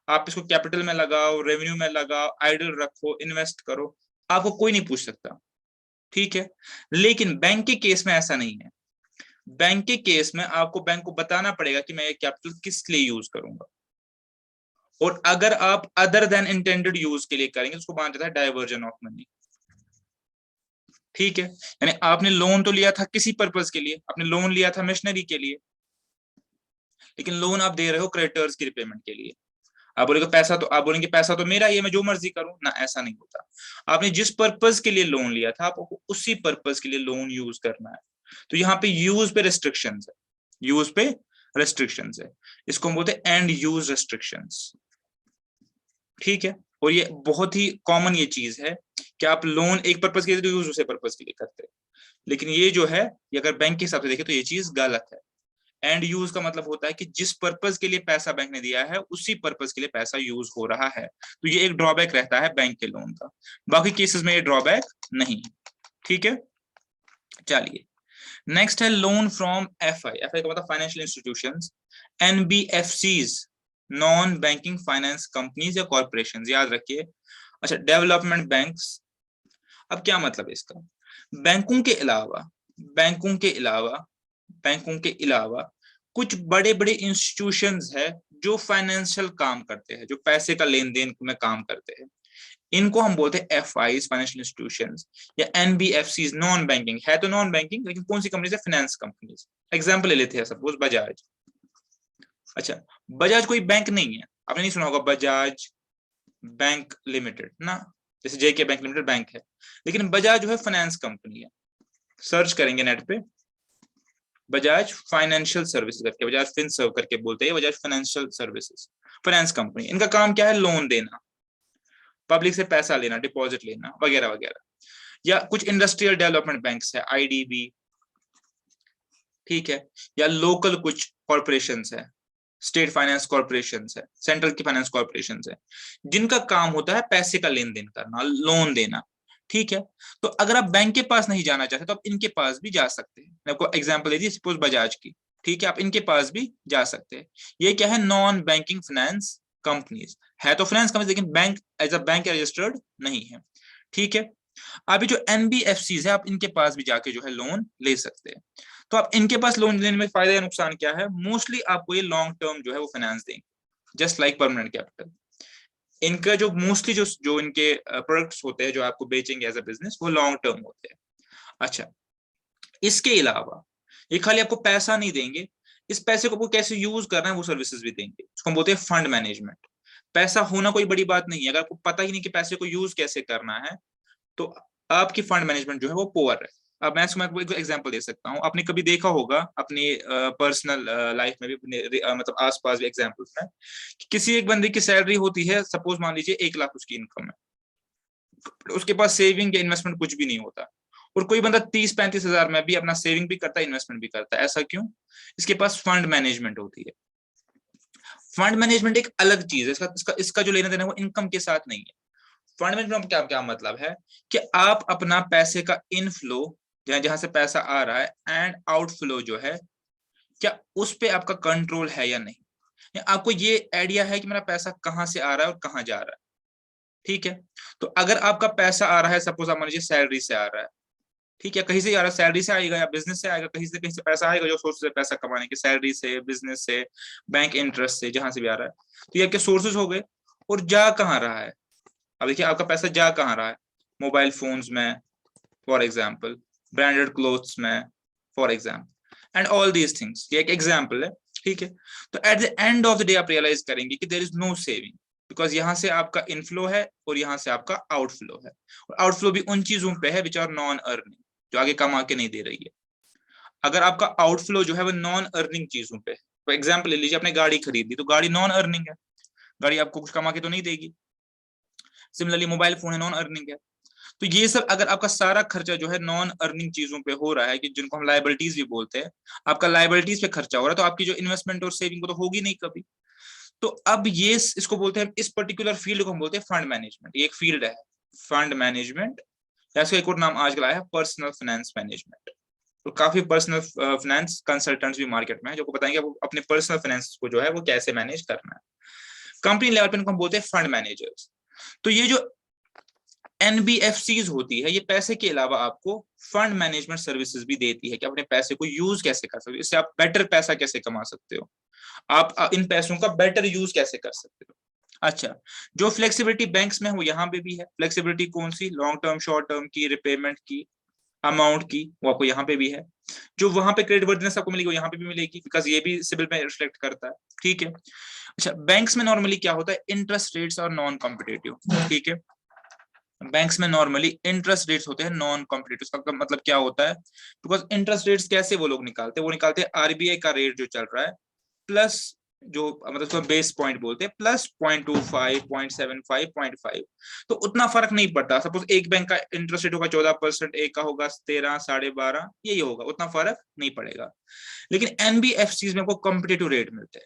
आप इसको कैपिटल में लगाओ, रेवेन्यू में लगाओ, आइडल रखो, इन्वेस्ट करो, आपको कोई नहीं पूछ सकता। ठीक है, लेकिन बैंक के केस में ऐसा नहीं है। बैंक के केस में आपको बैंक को बताना पड़ेगा कि मैं ये कैपिटल किस लिए यूज करूंगा, और अगर आप अदर देन इंटेंडेड यूज के लिए करेंगे तो उसको माना जाता है डायवर्जन ऑफ मनी। ठीक है, यानी आपने लोन तो लिया था किसी पर्पज के लिए, आपने लोन लिया था मशीनरी के लिए, लेकिन लोन आप दे रहे हो क्रेडिटर्स की रिपेमेंट के लिए। आप बोलेंगे पैसा तो मेरा ही है, मैं जो मर्जी करूं ना, ऐसा नहीं होता। आपने जिस पर्पज के लिए लोन लिया था आपको उसी पर्पज के लिए लोन यूज करना है। तो यहाँ पे यूज पे रेस्ट्रिक्शंस है, यूज पे रेस्ट्रिक्शंस है, इसको हम बोलते हैं एंड यूज रेस्ट्रिक्शंस। ठीक है, और ये बहुत ही कॉमन ये चीज है कि आप लोन एक पर्पज के लिए तो यूज दूसरे पर्पज के लिए करते हैं, लेकिन ये जो है, ये अगर बैंक के हिसाब से देखें तो ये चीज गलत है। एंड यूज का मतलब होता है कि जिस पर्पज के लिए पैसा बैंक ने दिया है उसी पर्पज के लिए पैसा यूज हो रहा है। तो ये एक ड्रॉबैक रहता है बैंक के लोन का, बाकी केसेस में ये ड्रॉबैक नहीं। ठीक है, चलिए नेक्स्ट है लोन फ्रॉम एफआई। एफआई का मतलब financial institutions, NBFCs, non banking finance companies या कॉर्पोरेशन, याद रखिए। अच्छा, डेवलपमेंट बैंक्स, अब क्या मतलब है इसका? बैंकों के अलावा बैंकों के अलावा बैंकों के अलावा कुछ बड़े बड़े इंस्टीट्यूशंस है जो फाइनेंशियल काम करते हैं, जो पैसे का लेन देन में काम करते हैं, इनको हम बोलते हैं एफआईज, फाइनेंशियल इंस्टीट्यूशंस, या एनबीएफसीज, नॉन बैंकिंग है तो नॉन बैंकिंग, लेकिन कौन सी कंपनी है? Finance companies. एग्जांपल ले लेते हैं, सपोज बजाज। अच्छा, बजाज कोई बैंक नहीं है, आपने नहीं सुना होगा बजाज बैंक लिमिटेड ना, जैसे जेके बैंक लिमिटेड बैंक है, लेकिन बजाज जो है फाइनेंस कंपनी है। सर्च करेंगे नेट पे बजाज फाइनेंशियल सर्विसेज करके, बजाज फिनसर्व करके बोलते हैं, Bajaj financial services, finance company. इनका काम क्या है? लोन देना, पब्लिक से पैसा लेना, डिपॉजिट लेना वगैरह वगैरह। या कुछ इंडस्ट्रियल डेवलपमेंट बैंक्स है, आईडीबी, ठीक है, या लोकल कुछ कॉर्पोरेशन है, स्टेट फाइनेंस कॉर्पोरेशन है, सेंट्रल की फाइनेंस कॉर्पोरेशन है, जिनका काम होता है पैसे का लेन देन करना, लोन देना। ठीक है, तो अगर आप बैंक के पास नहीं जाना चाहते तो आप इनके पास भी जा सकते हैं। मैं आपको एग्जांपल दे दी, सपोज बजाज की, ठीक है, आप इनके पास भी जा सकते हैं। ये क्या है? नॉन बैंकिंग फाइनेंस कंपनीज है, तो फाइनेंस कंपनी, लेकिन bank as a bank registered नहीं है। ठीक है, अभी जो एनबीएफसी है आप इनके पास भी जाके जो है लोन ले सकते हैं। तो आप इनके पास लोन लेने में फायदा या नुकसान क्या है? मोस्टली आपको ये लॉन्ग टर्म जो है वो फाइनेंस देंगे, जस्ट लाइक परमानेंट कैपिटल। इनका जो मोस्टली जो इनके प्रोडक्ट्स होते हैं जो आपको बेचेंगे एज अ बिजनेस, वो लॉन्ग टर्म होते हैं। अच्छा, इसके अलावा ये खाली आपको पैसा नहीं देंगे, इस पैसे को आपको कैसे यूज करना है वो सर्विसेज भी देंगे, उसको हम बोलते हैं फंड मैनेजमेंट। पैसा होना कोई बड़ी बात नहीं है, अगर आपको पता ही नहीं कि पैसे को यूज कैसे करना है तो आपकी फंड मैनेजमेंट जो है वो पुअर है। अब मैं आपको एक एग्जांपल दे सकता हूँ, आपने कभी देखा होगा अपनी पर्सनल लाइफ में भी, अपने मतलब आसपास भी एग्जांपल्स में, कि किसी एक बंदे की सैलरी होती है, सपोज मान लीजिए 1 लाख उसकी इनकम है, उसके पास सेविंग या इन्वेस्टमेंट कुछ भी नहीं होता, और कोई बंदा 30-35 हजार में भी अपना सेविंग भी करता है, इन्वेस्टमेंट भी करता है। ऐसा क्यों? इसके पास फंड मैनेजमेंट होती है। फंड मैनेजमेंट एक अलग चीज है, इसका जो लेना देना है वो इनकम के साथ नहीं है। फंड मैनेजमेंट क्या क्या मतलब है कि आप अपना पैसे का इनफ्लो, जहां जहां से पैसा आ रहा है, एंड आउटफ्लो जो है, क्या उस पे आपका कंट्रोल है या नहीं, या आपको ये आइडिया है कि मेरा पैसा कहां से आ रहा है और कहां जा रहा है। ठीक है। तो अगर आपका पैसा आ रहा है, सपोज आप मान लीजिए सैलरी से आ रहा है, ठीक है, कहीं से आ रहा है, सैलरी से आएगा या बिजनेस से आएगा, कहीं से पैसा आएगा, जो सोर्स है पैसा कमाने के, सैलरी से, बिजनेस से, बैंक इंटरेस्ट से, जहां से भी आ रहा है, तो ये आपके सोर्सेज हो गए। और जा कहाँ रहा है? अब देखिए आपका पैसा जा कहाँ रहा है, मोबाइल फोन्स में फॉर एग्जाम्पल, ब्रांडेड क्लोथ्स में for example, and all these things, ये एक एग्जाम्पल है, ठीक है। तो at the end of the day आप रियलाइज करेंगे कि there is no saving, because यहाँ से आपका इनफ्लो है और यहाँ से आपका आउटफ्लो है, और आउटफ्लो भी उन चीजों पे है विच आर नॉन अर्निंग, जो आगे कमा के नहीं दे रही है। अगर आपका आउटफ्लो जो है वो नॉन अर्निंग चीजों पे, फॉर एग्जाम्पल ले लीजिए, आपने गाड़ी खरीदी, तो गाड़ी नॉन अर्निंग है, गाड़ी आपको कुछ कमा के तो नहीं देगी। सिमिलरली मोबाइल फोन है, नॉन अर्निंग है। तो ये सब अगर आपका सारा खर्चा जो है नॉन अर्निंग चीजों पे हो रहा है, कि जिनको हम लाइबिलिटीज भी बोलते हैं, आपका लाइबिलिटीज पे खर्चा हो रहा है, तो आपकी जो इन्वेस्टमेंट और सेविंग को तो होगी नहीं कभी। तो अब ये इसको बोलते हैं, इस पर्टिकुलर फील्ड को हम बोलते हैं फंड मैनेजमेंट। ये एक फील्ड है फंड मैनेजमेंट, या इसका एक और नाम आजकल आया है पर्सनल फाइनेंस मैनेजमेंट। तो काफी पर्सनल फाइनेंस कंसल्टेंट्स भी मार्केट में है, जो को बताएंगे वो अपने पर्सनल फाइनेंस को जो है वो कैसे मैनेज करना है। कंपनी लेवल पे इनको हम बोलते हैं फंड मैनेजर्स। तो ये जो एनबीएफसीज होती है, ये पैसे के अलावा आपको फंड मैनेजमेंट सर्विसेज भी देती है, कि अपने पैसे को यूज कैसे कर सकते हो, इससे आप बेटर पैसा कैसे कमा सकते हो, आप इन पैसों का बेटर यूज कैसे कर सकते हो। अच्छा, जो फ्लेक्सिबिलिटी बैंक्स में हो यहाँ पे भी है। फ्लेक्सिबिलिटी कौन सी? लॉन्ग टर्म, शॉर्ट टर्म की, रिपेमेंट की, अमाउंट की, वो आपको यहाँ पे भी है। जो वहां पे क्रेडिट वर्दिनेस आपको मिलेगी वो यहाँ पे भी मिलेगी, बिकॉज ये भी सिबिल में रिफ्लेक्ट करता है, ठीक है। अच्छा, बैंक्स में नॉर्मली क्या होता है, इंटरेस्ट रेट्स और नॉन कॉम्पिटेटिव, ठीक है। बैंक्स में नॉर्मली इंटरेस्ट रेट्स होते हैं नॉन कॉम्पिटेटिव। का मतलब क्या होता है, बिकॉज इंटरेस्ट रेट्स कैसे वो लोग निकालते हैं, वो निकालते हैं आरबीआई का रेट जो चल रहा है प्लस जो मतलब तो बेस पॉइंट बोलते हैं, प्लस 0.25, 0.75, 0.5। तो उतना फर्क नहीं पड़ता। सपोज एक बैंक का इंटरेस्ट रेट होगा 14%, एक का होगा 13, 12.5, यही होगा, उतना फर्क नहीं पड़ेगा। लेकिन एनबीएफसीज में आपको कॉम्पिटेटिव रेट मिलते हैं।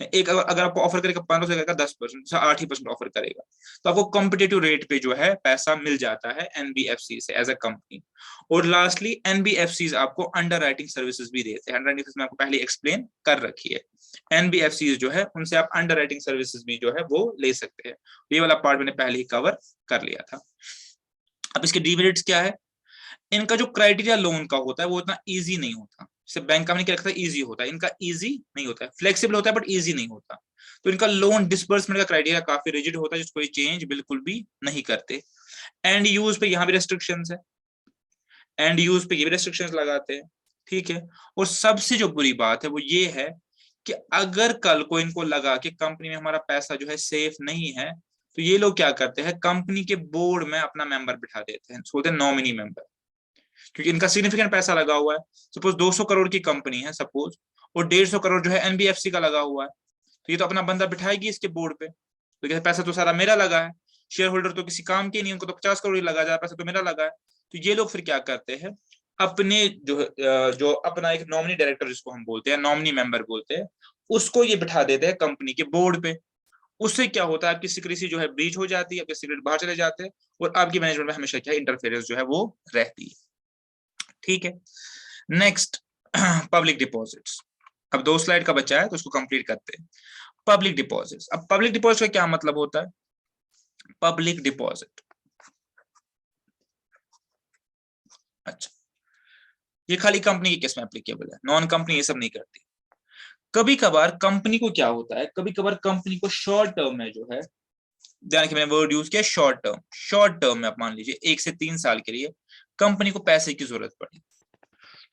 एक अगर आपको ऑफर करेगा 15 से करेगा 10%, 8% ऑफर करेगा, तो आपको कॉम्पिटेटिव रेट पे जो है पैसा मिल जाता है एनबीएफसी से एज अ कंपनी। और लास्टली एनबीएफसीज आपको अंडर राइटिंग सर्विसेज भी देते हैं। अंडर राइटिंग में आपको पहले एक्सप्लेन कर रखी है। एनबीएफसीज जो है उनसे आप अंडर राइटिंग सर्विसेज भी जो है वो ले सकते हैं। ये वाला पार्ट मैंने पहले ही कवर कर लिया था। अब इसके डिमेरिट्स क्या है, इनका जो क्राइटेरिया लोन का होता है वो इतना इजी नहीं होता। जैसे बैंक का मैंने क्या रखा था, इजी होता है, इनका इजी नहीं होता है। फ्लेक्सिबल होता है बट इजी नहीं होता। तो इनका लोन डिसबर्समेंट का क्राइटेरिया काफी रिजिड होता है, जिसको ये चेंज बिल्कुल भी नहीं करते। एंड यूज पे यहाँ भी रेस्ट्रिक्शंस है, एंड यूज पे ये भी रेस्ट्रिक्शंस लगाते हैं, ठीक है। और सबसे जो बुरी बात है वो ये है कि अगर कल को इनको लगा कि कंपनी में हमारा पैसा जो है सेफ नहीं है, तो ये लोग क्या करते हैं, कंपनी के बोर्ड में अपना मेंबर बिठा देते हैं, बोलते हैं नॉमिनी मेंबर, क्योंकि इनका सिग्निफिकेंट पैसा लगा हुआ है। सपोज 200 करोड़ की कंपनी है सपोज, और 150 करोड़ जो है एनबीएफसी का लगा हुआ है, तो ये तो अपना बंदा बिठाएगी इसके बोर्ड पे, तो कहते पैसा तो सारा मेरा लगा है, शेयर होल्डर तो किसी काम के नहीं, उनको तो 50 करोड़ ही लगा जाए, पैसा तो मेरा लगा है। तो ये लोग फिर क्या करते हैं, अपने जो अपना एक नॉमिनी डायरेक्टर जिसको हम बोलते हैं, नॉमिनी मेंबर बोलते हैं, उसको ये बिठा देते हैं कंपनी के बोर्ड पे। उससे क्या होता है, आपकी सिक्रेसी जो है ब्रीच हो जाती है, आपके सीक्रेट बाहर चले जाते हैं, और आपकी मैनेजमेंट में हमेशा क्या इंटरफेरेंस जो है वो रहती है, ठीक है। Next, public deposits. अब 2 स्लाइड का बचा है तो उसको कंप्लीट करते हैं। पब्लिक डिपॉजिट्स, अब पब्लिक डिपॉजिट का क्या मतलब होता है, पब्लिक डिपॉजिट, अच्छा, ये खाली कंपनी के केस में एप्लीकेबल है, नॉन कंपनी ये सब नहीं करती। कभी कभार कंपनी को क्या होता है, कभी कभार कंपनी को शॉर्ट टर्म में जो है, ध्यान रखिए मैंने वर्ड यूज किया शॉर्ट टर्म, शॉर्ट टर्म में आप मान लीजिए 1 से 3 साल के लिए कंपनी को पैसे की जरूरत पड़ी,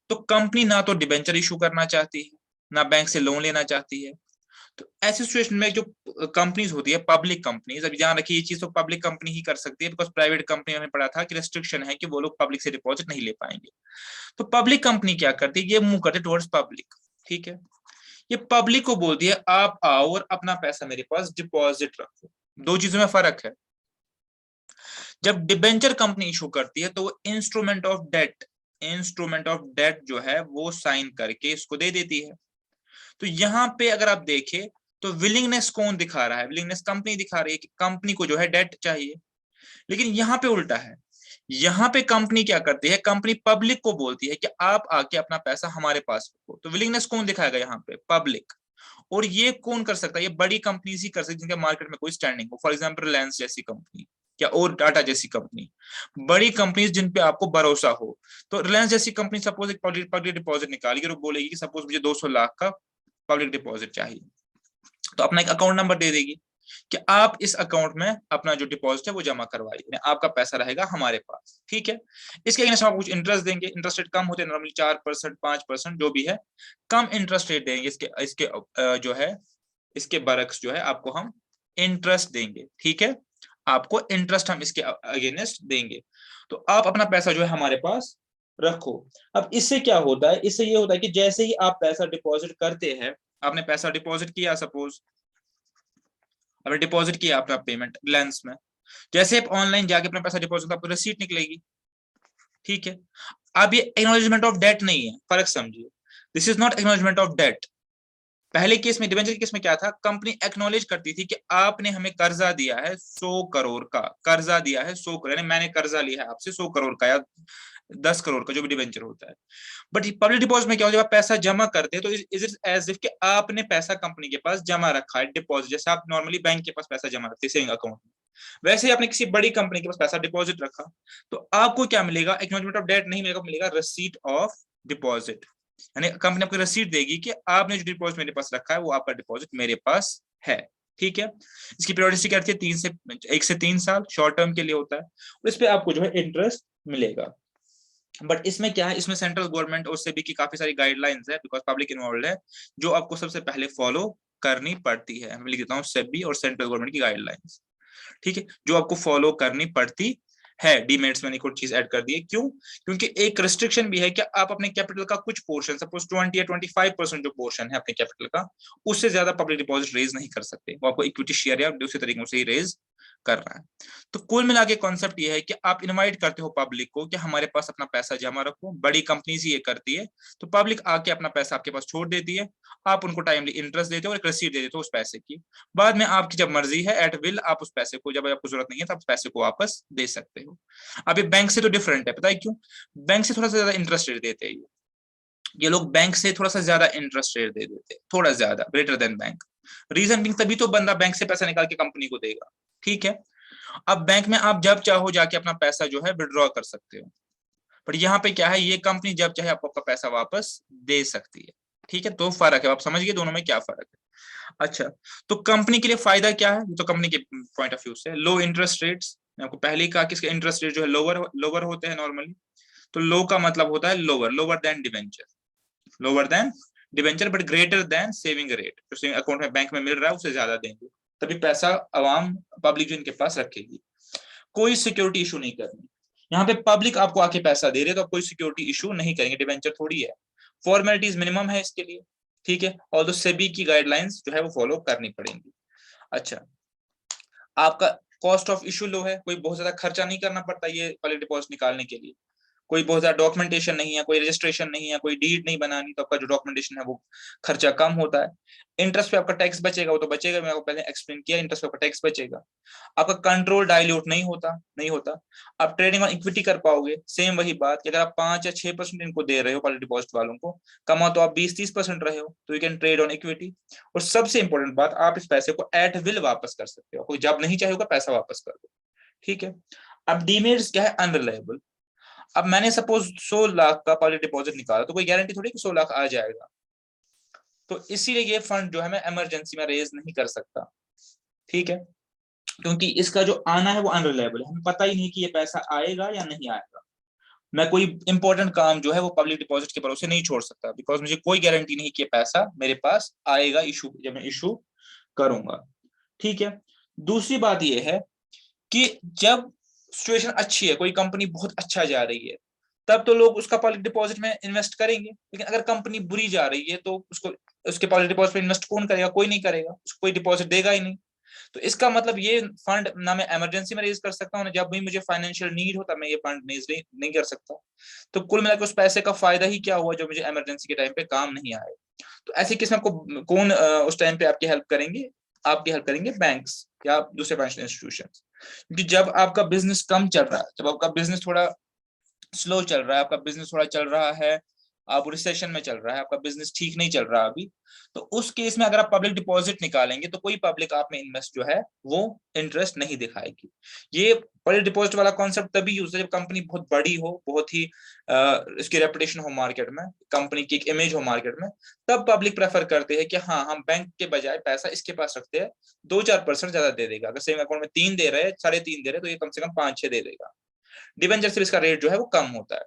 तो कंपनी ना तो डिबेंचर इशू करना चाहती है, ना बैंक से लोन लेना चाहती है। तो ऐसी सिचुएशन में जो कंपनीज होती है, पब्लिक कंपनीज, अभी ध्यान रखिए ये चीज तो पब्लिक कंपनी ही कर सकती है, बिकॉज प्राइवेट कंपनी में पढ़ा था कि रेस्ट्रिक्शन है कि वो लोग पब्लिक से डिपॉजिट नहीं ले पाएंगे। तो पब्लिक कंपनी क्या करती है, ये मूव करते टुवर्ड्स पब्लिक, ठीक है। ये पब्लिक को बोलती है आप आओ और अपना पैसा मेरे पास डिपॉजिट रखो। दो चीजों में फर्क है। जब डिबेंचर कंपनी इशू करती है तो वो instrument of debt, instrument of debt जो है वो साइन करके इसको दे देती है। तो यहाँ पे अगर आप देखें तो विलिंगनेस कौन दिखा रहा है, विलिंगनेस कंपनी दिखा रही है कि कंपनी को जो है डेट चाहिए। लेकिन यहाँ पे उल्टा है, यहाँ पे कंपनी क्या करती है, कंपनी पब्लिक को बोलती है कि आप आके अपना पैसा हमारे पास रखो। तो विलिंगनेस कौन दिखाएगा यहाँ पे, पब्लिक। और ये कौन कर सकता है? ये बड़ी कंपनीज ही कर सकती है जिनके मार्केट में कोई स्टैंडिंग हो। फॉर एग्जांपल रिलायंस जैसी कंपनी या और टाटा जैसी कंपनी, बड़ी कंपनीज जिन पे आपको भरोसा हो। तो रिलायंस जैसी कंपनी सपोज एक पब्लिक डिपॉजिट निकाली और बोलेगी कि सपोज मुझे 200 लाख का पब्लिक डिपॉजिट चाहिए, तो अपना एक अकाउंट नंबर दे देगी कि आप इस अकाउंट में अपना जो डिपॉजिट है वो जमा करवाइए, आपका पैसा रहेगा हमारे पास। ठीक है, इसके अगेंस्ट आप कुछ इंटरेस्ट देंगे। इंटरेस्ट रेट कम होते हैं नॉर्मली 4%, 5% जो भी है, कम इंटरेस्ट रेट देंगे। इसके जो है इसके बरक्स जो है आपको हम इंटरेस्ट देंगे। ठीक है, आपको इंटरेस्ट हम इसके अगेंस्ट देंगे। तो आप अपना पैसा जो है हमारे पास रखो। अब इससे क्या होता है? इससे ये होता है कि जैसे ही आप पैसा डिपॉजिट करते हैं, आपने पैसा डिपॉजिट किया, सपोज आपने डिपॉजिट किया अपना पेमेंट रिलायंस में, जैसे आप ऑनलाइन जाके अपना पैसा डिपॉजिट, आपको रिसीट निकलेगी। ठीक है, अब ये एक्नॉलेजमेंट ऑफ डेट नहीं है, फर्क समझिए। This is not acknowledgement of debt. पहले केस में, डिबेंचर केस में क्या था? कंपनी एक्नॉलेज करती थी कि आपने हमें कर्जा दिया है 100 करोड़ का, कर्जा दिया है 100 करोड़, यानी मैंने कर्जा लिया है आपसे 100 करोड़ का या 10 करोड़ का, जो भी डिबेंचर होता है। बट पब्लिक डिपॉजिट में क्या होता है? जब आप पैसा जमा करते हैं तो इज इट एज इफ कि आपने पैसा कंपनी के पास जमा रखा है डिपॉजिट, जैसे आप नॉर्मली बैंक के पास पैसा जमा रखते हैं सेविंग अकाउंट में, वैसे ही आपने किसी बड़ी कंपनी के पास पैसा डिपॉजिट रखा। तो आपको क्या मिलेगा? एक्नॉलेजमेंट ऑफ डेट नहीं मिलेगा, मिलेगा रिसीट ऑफ डिपॉजिट। यानी कंपनी आपको रसीद देगी कि आपने जो डिपॉजिट मेरे पास रखा है वो आपका डिपॉजिट मेरे पास है। ठीक है, इसकी पीरियोडिसिटी क्या रहती है? 1 से 3 साल शॉर्ट टर्म के लिए होता है, और इस पे आपको जो है इंटरेस्ट मिलेगा। बट इसमें क्या है? इसमें सेंट्रल गवर्नमेंट और सेबी की काफी सारी गाइडलाइंस है, बिकॉज पब्लिक इन्वॉल्व है, जो आपको सबसे पहले फॉलो करनी पड़ती है। मैं लिख देता हूँ सेबी और सेंट्रल गवर्नमेंट की गाइडलाइंस। ठीक है, जो आपको फॉलो करनी पड़ती है। डीमेरिट्स में एक और चीज ऐड कर दी है, क्यों? क्योंकि एक रिस्ट्रिक्शन भी है कि आप अपने कैपिटल का कुछ पोर्शन, सपोज 20 या 25% जो पोर्शन है अपने कैपिटल का, उससे ज्यादा पब्लिक डिपॉजिट रेज नहीं कर सकते। वो आपको इक्विटी शेयर या दूसरे तरीकों से ही रेज कर रहा है। तो कुल मिला के कॉन्सेप्ट ये है कि आप इनवाइट करते हो पब्लिक को कि हमारे पास अपना पैसा जमा रखो। बड़ी कंपनीज ही ये करती है, तो पब्लिक आके अपना पैसा आपके पास छोड़ देती है, आप उनको टाइमली इंटरेस्ट देते हो और एक रसीद दे देते हो उस पैसे की। बाद में आपकी जब मर्जी है, एट विल आप उस पैसे को, जब आपको जरूरत नहीं है, तब उस पैसे को वापस दे सकते हो। अब ये बैंक से तो डिफरेंट है, पता है क्यों? बैंक से थोड़ा सा ज्यादा इंटरेस्ट रेट देते हैं ये लोग, बैंक से थोड़ा सा ज्यादा इंटरेस्ट रेट दे देते हैं, थोड़ा ज्यादा, greater than bank. Reason being, तभी तो बंदा बैंक से पैसा निकाल के कंपनी को देगा। ठीक है, अब बैंक में आप जब चाहो जाके अपना पैसा जो है विड्रॉ कर सकते हो, पर यहाँ पे क्या है? ये कंपनी जब चाहे आपको आपका पैसा वापस दे सकती है। ठीक है, तो फर्क है, आप समझ गए दोनों में क्या फर्क है। अच्छा, तो कंपनी के लिए फायदा क्या है? तो कंपनी के पॉइंट ऑफ व्यू से लो इंटरेस्ट रेट्स। मैं आपको पहले ही कहा कि इसके इंटरेस्ट रेट जो है लोअर होते हैं नॉर्मली। तो लो का मतलब होता है lower, lower than debenture, lower than debenture but greater than saving rate. जो सेविंग अकाउंट में बैंक में मिल रहा है उससे ज्यादा देंगे, तभी पैसा अवाम, पब्लिक जो इनके पास रखेगी। कोई सिक्योरिटी इशू नहीं करनी। यहाँ पे पब्लिक आपको आके पैसा दे रही है तो आप कोई सिक्योरिटी इशू नहीं करेंगे, डिवेंचर थोड़ी है। फॉर्मेलिटीज मिनिमम है इसके लिए। ठीक है, और तो सेबी की गाइडलाइंस जो है वो फॉलो करनी पड़ेंगी। अच्छा, आपका कॉस्ट ऑफ इशू लो है, कोई बहुत ज्यादा खर्चा नहीं करना पड़ता ये पब्लिक डिपॉजिट निकालने के लिए। कोई बहुत ज्यादा डॉक्यूमेंटेशन नहीं है, कोई रजिस्ट्रेशन नहीं है, कोई डीड नहीं बनानी, तो आपका जो डॉक्यूमेंटेशन है वो खर्चा कम होता है। इंटरेस्ट पे आपका टैक्स बचेगा, वो तो बचेगा, मैं आपको पहले एक्सप्लेन किया, इंटरेस्ट पे आपका टैक्स बचेगा। आपका कंट्रोल डाइल्यूट नहीं होता। आप ट्रेडिंग और इक्विटी कर पाओगे। सेम वही बात कि अगर आप 5 या 6% इनको दे रहे हो पब्लिक डिपॉजिट वालों को, कमा तो आप 20-30% रहे हो, तो you can trade on equity. और सबसे इंपॉर्टेंट बात, आप इस पैसे को एट विल वापस कर सकते हो, कोई जब नहीं चाहेगा पैसा वापस कर दो। ठीक है, अब डीमेरिट्स क्या है? अनरिलायबल। अब मैंने सपोज 100 लाख का पब्लिक डिपॉजिट निकाला, तो कोई गारंटी थोड़ी कि 100 लाख आ जाएगा। तो इसीलिए ये फंड जो है मैं इमरजेंसी में रेज नहीं कर सकता। ठीक है, क्योंकि इसका जो आना है वो अनरिलायबल है, हमें पता ही नहीं कि ये पैसा आएगा या नहीं आएगा। मैं कोई इंपॉर्टेंट काम जो है वो पब्लिक डिपॉजिट के भरोसे नहीं छोड़ सकता, बिकॉज मुझे कोई गारंटी नहीं कि ये पैसा मेरे पास आएगा इशू, जब मैं इशू करूंगा। ठीक है, दूसरी बात ये है कि जब सिचुएशन अच्छी है, कोई कंपनी बहुत अच्छा जा रही है, तब तो लोग उसका पब्लिक डिपॉजिट में इन्वेस्ट करेंगे। लेकिन अगर कंपनी बुरी जा रही है तो उसको, उसके पब्लिक डिपॉजिट में इन्वेस्ट कौन करेगा? कोई नहीं करेगा, उसको कोई डिपॉजिट देगा ही नहीं। तो इसका मतलब ये फंड ना मैं इमरजेंसी में रेज कर सकता हूँ, ना जब भी मुझे फाइनेंशियल नीड हो तब मैं ये फंड नहीं कर सकता। तो कुल मिलाकर उस पैसे का फायदा ही क्या हुआ जो मुझे इमरजेंसी के टाइम पे काम नहीं आए। तो ऐसे केस में आपको कौन उस टाइम पे आपकी हेल्प करेंगे? आपकी हेल्प करेंगे बैंक्स या दूसरे फाइनेंशियल इंस्टीट्यूशन। क्योंकि जब आपका बिजनेस कम चल रहा है, जब आपका बिजनेस थोड़ा स्लो चल रहा है, आपका बिजनेस थोड़ा चल रहा है आप रिसेशन में चल रहा है, आपका बिजनेस ठीक नहीं चल रहा अभी, तो उस केस में अगर आप पब्लिक डिपॉजिट निकालेंगे तो कोई पब्लिक आप में इन्वेस्ट जो है वो इंटरेस्ट नहीं दिखाएगी। ये पब्लिक डिपॉजिट वाला कॉन्सेप्ट तभी यूज है जब कंपनी बहुत बड़ी हो, बहुत ही इसकी रेपुटेशन हो मार्केट में, कंपनी की एक इमेज हो मार्केट में, तब पब्लिक प्रेफर करते हैं कि हाँ हम बैंक के बजाय पैसा इसके पास रखते हैं, 2-4% ज्यादा दे देगा। अगर सेविंग अकाउंट में 3 दे रहे हैं, 3.5 दे रहे हैं, तो ये कम से कम 5-6 दे देगा। डिवेंचर से इसका रेट जो है वो कम होता है,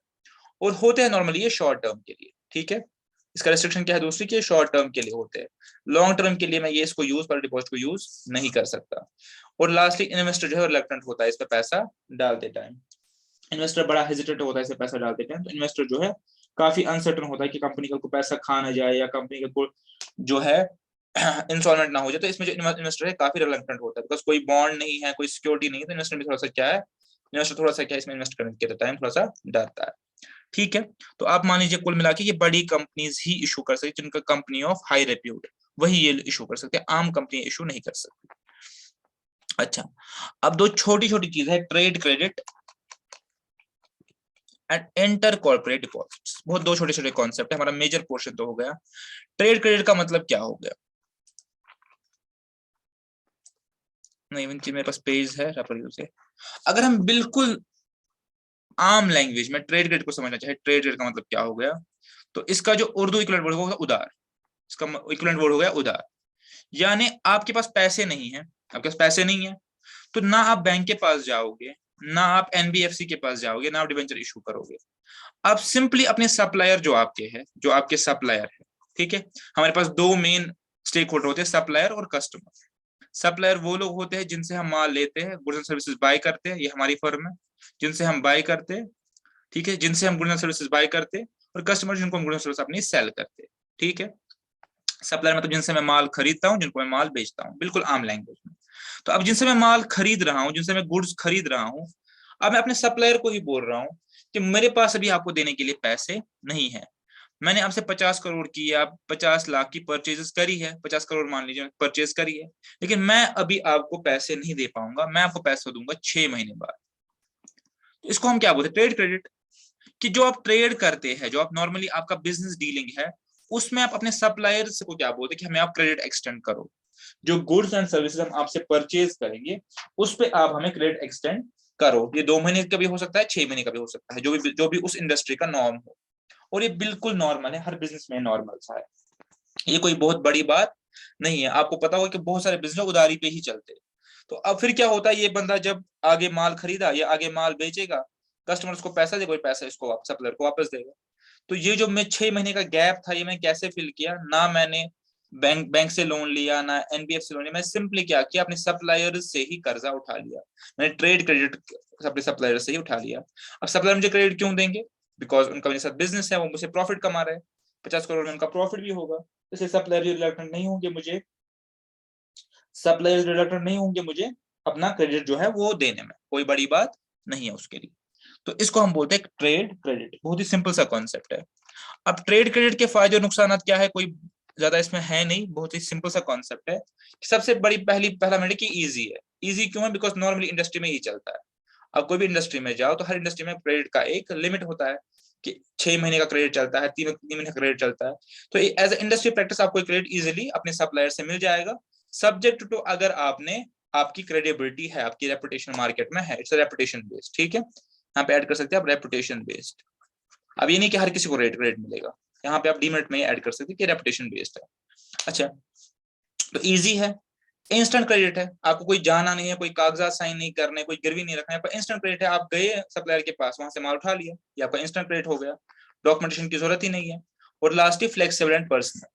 और होते हैं नॉर्मली ये शॉर्ट टर्म के लिए, ठीक है। इसका रेस्ट्रिक्शन क्या है दूसरी, कि शॉर्ट टर्म के लिए होते हैं, लॉन्ग टर्म के लिए मैं ये इसको यूज पर डिपॉजिट को यूज नहीं कर सकता। और लास्टली इन्वेस्टर जो है रिलक्टेंट होता है इस पे पैसा डालते टाइम, इन्वेस्टर बड़ा हेजिटेट होता है इस पे पैसा डालते टाइम। तो इन्वेस्टर जो है काफी अनसर्टन होता है कि कंपनी को पैसा खा ना जाए या कंपनी को जो है इंसॉल्वेंट ना हो जाए, तो इसमें जो इन्वेस्टर है काफी रिलक्टेंट होता है, बिकॉज कोई बॉन्ड नहीं है, कोई सिक्योरिटी नहीं है, तो इन्वेस्टर भी थोड़ा सा क्या है, इन्वेस्टर थोड़ा सा क्या इसमें इन्वेस्ट करने के टाइम थोड़ा सा डरता है, ठीक है। तो आप मान लीजिए कुल मिला के ये बड़ी कंपनीज ही इशू कर सकती, जिनका कंपनी ऑफ हाई रेप्यूट वही ये इशू कर सकते हैं, आम कंपनी इशू नहीं कर सकती। अच्छा, अब दो छोटी छोटी चीज है, trade credit and inter corporate deposits, बहुत दो छोटे छोटे कॉन्सेप्ट है। हमारा मेजर पोर्शन तो हो गया। ट्रेड क्रेडिट का मतलब क्या हो गया, नहीं मेरे पास पेज है से, अगर हम बिल्कुल आम लैंग्वेज में ट्रेड क्रेडिट को समझना चाहे, ट्रेड क्रेडिट का मतलब क्या हो गया, तो इसका जो उर्दू इक्विवेलेंट वर्ड होगा उधार, इसका इक्विवेलेंट वर्ड हो गया उधार। यानी आपके पास पैसे नहीं है, आपके पास पैसे नहीं है, तो ना आप बैंक के पास जाओगे, ना आप एनबीएफसी के पास जाओगे, ना आप डिबेंचर इशू करोगे। आप सिंपली अपने सप्लायर जो आपके है, जो आपके सप्लायर है, ठीक है। हमारे पास दो मेन स्टेक होल्डर होते हैं, सप्लायर और कस्टमर। सप्लायर वो लोग होते हैं जिनसे हम माल लेते हैं, गुड्स एंड सर्विसेज बाय करते हैं, ये हमारी फर्म है, जिनसे हम बाय करते हैं, ठीक है, जिनसे हम गुड्स एंड सर्विसेज बाय करते हैं। और कस्टमर जिनको हम गुड्स एंड सर्विस अपनी सेल करते हैं, ठीक है। सप्लायर मतलब जिनसे मैं माल खरीदता हूँ, जिनको मैं माल बेचता हूँ, बिल्कुल आम लैंग्वेज में। तो अब जिनसे मैं माल खरीद रहा हूँ, जिनसे मैं गुड्स खरीद रहा हूँ, अब मैं अपने सप्लायर को ही बोल रहा हूँ कि मेरे पास अभी आपको देने के लिए पैसे नहीं है। मैंने आपसे 50 करोड़ की या 50 लाख की परचेजेस करी है, 50 करोड़ मान लीजिए परचेज करी है, लेकिन मैं अभी आपको पैसे नहीं दे पाऊंगा, मैं आपको पैसा दूंगा 6 महीने बाद। तो इसको हम क्या बोलते हैं, ट्रेड क्रेडिट। कि जो आप ट्रेड करते हैं, जो आप नॉर्मली आपका बिजनेस डीलिंग है, उसमें आप अपने सप्लायर को क्या बोलते हैं कि हमें आप क्रेडिट एक्सटेंड करो। जो गुड्स एंड सर्विसेज हम आपसे परचेज करेंगे, उस पे आप हमें क्रेडिट एक्सटेंड करो। ये 2 महीने का भी हो सकता है, 6 महीने का भी हो सकता है, जो भी उस इंडस्ट्री का नॉर्म हो। और ये बिल्कुल नॉर्मल है, हर बिजनेस में नॉर्मल सा है, ये कोई बहुत बड़ी बात नहीं है। आपको पता होगा कि बहुत सारे बिजनेस उधारी पे ही चलते हैं। तो अब फिर क्या होता है, ये बंदा जब आगे माल खरीदा, ये आगे माल बेचेगा, कस्टमर्स को पैसा दे, कोई पैसा इसको सप्लायर को वापस देगा। तो ये जो मैं 6 महीने का गैप था, ये मैं कैसे फिल किया, ना मैंने बैंक से लोन लिया, ना एनबीएफसी लोन लिया, मैं सिंपली क्या किया, अपने सप्लायर से ही कर्जा उठा लिया। मैंने ट्रेड क्रेडिट अपने सप्लायर से ही उठा लिया। अब सप्लायर मुझे क्रेडिट क्यों देंगे, बिकॉज उनका मेरे साथ बिजनेस है, वो मुझसे प्रॉफिट कमा रहे हैं, 50 करोड़ में उनका प्रॉफिट भी होगा। इसलिए सप्लायर रिलेटेड नहीं होंगे मुझे, सप्लायर रिलेटेड नहीं होंगे मुझे अपना क्रेडिट जो है वो देने में, कोई बड़ी बात नहीं है उसके लिए। तो इसको हम बोलते हैं ट्रेड क्रेडिट, बहुत ही सिंपल सा कॉन्सेप्ट है। अब ट्रेड क्रेडिट के फायदे और नुकसान क्या है, कोई ज्यादा इसमें है नहीं, बहुत ही सिंपल सा कॉन्सेप्ट है। सबसे बड़ी पहला मिनट की इजी है। इजी क्यों है, बिकॉज नॉर्मली इंडस्ट्री में ही चलता है। अब कोई भी इंडस्ट्री में जाओ तो हर इंडस्ट्री में क्रेडिट का एक लिमिट होता है कि 6 महीने का क्रेडिट चलता है, 3 महीने का क्रेडिट चलता है। तो एज ए इंडस्ट्री प्रैक्टिस आपको क्रेडिट इजिली अपने सप्लायर से मिल जाएगा, सब्जेक्ट टू अगर आपने आपकी क्रेडिबिलिटी है, आपकी रेपुटेशन मार्केट में है, इट्स रेपुटेशन बेस्ड, ठीक है। यहाँ पे ऐड कर सकते हैं आप रेपुटेशन बेस्ड। अब ये नहीं कि हर किसी को क्रेडिट मिलेगा, यहाँ पे आप डीमेरिट में ऐड कर सकते हैं कि रेपुटेशन बेस्ड है। अच्छा, तो इजी है, इंस्टेंट क्रेडिट है, आपको कोई जाना नहीं है, कोई कागजात साइन नहीं करने, कोई गिरवी नहीं रखना है, आपका इंस्टेंट क्रेडिट है। आप गए सप्लायर के पास, वहां से माल उठा लिया, ये आपका इंस्टेंट क्रेडिट हो गया, डॉक्यूमेंटेशन की जरूरत ही नहीं है। और लास्टली फ्लेक्सिबल एंड पर्सनल।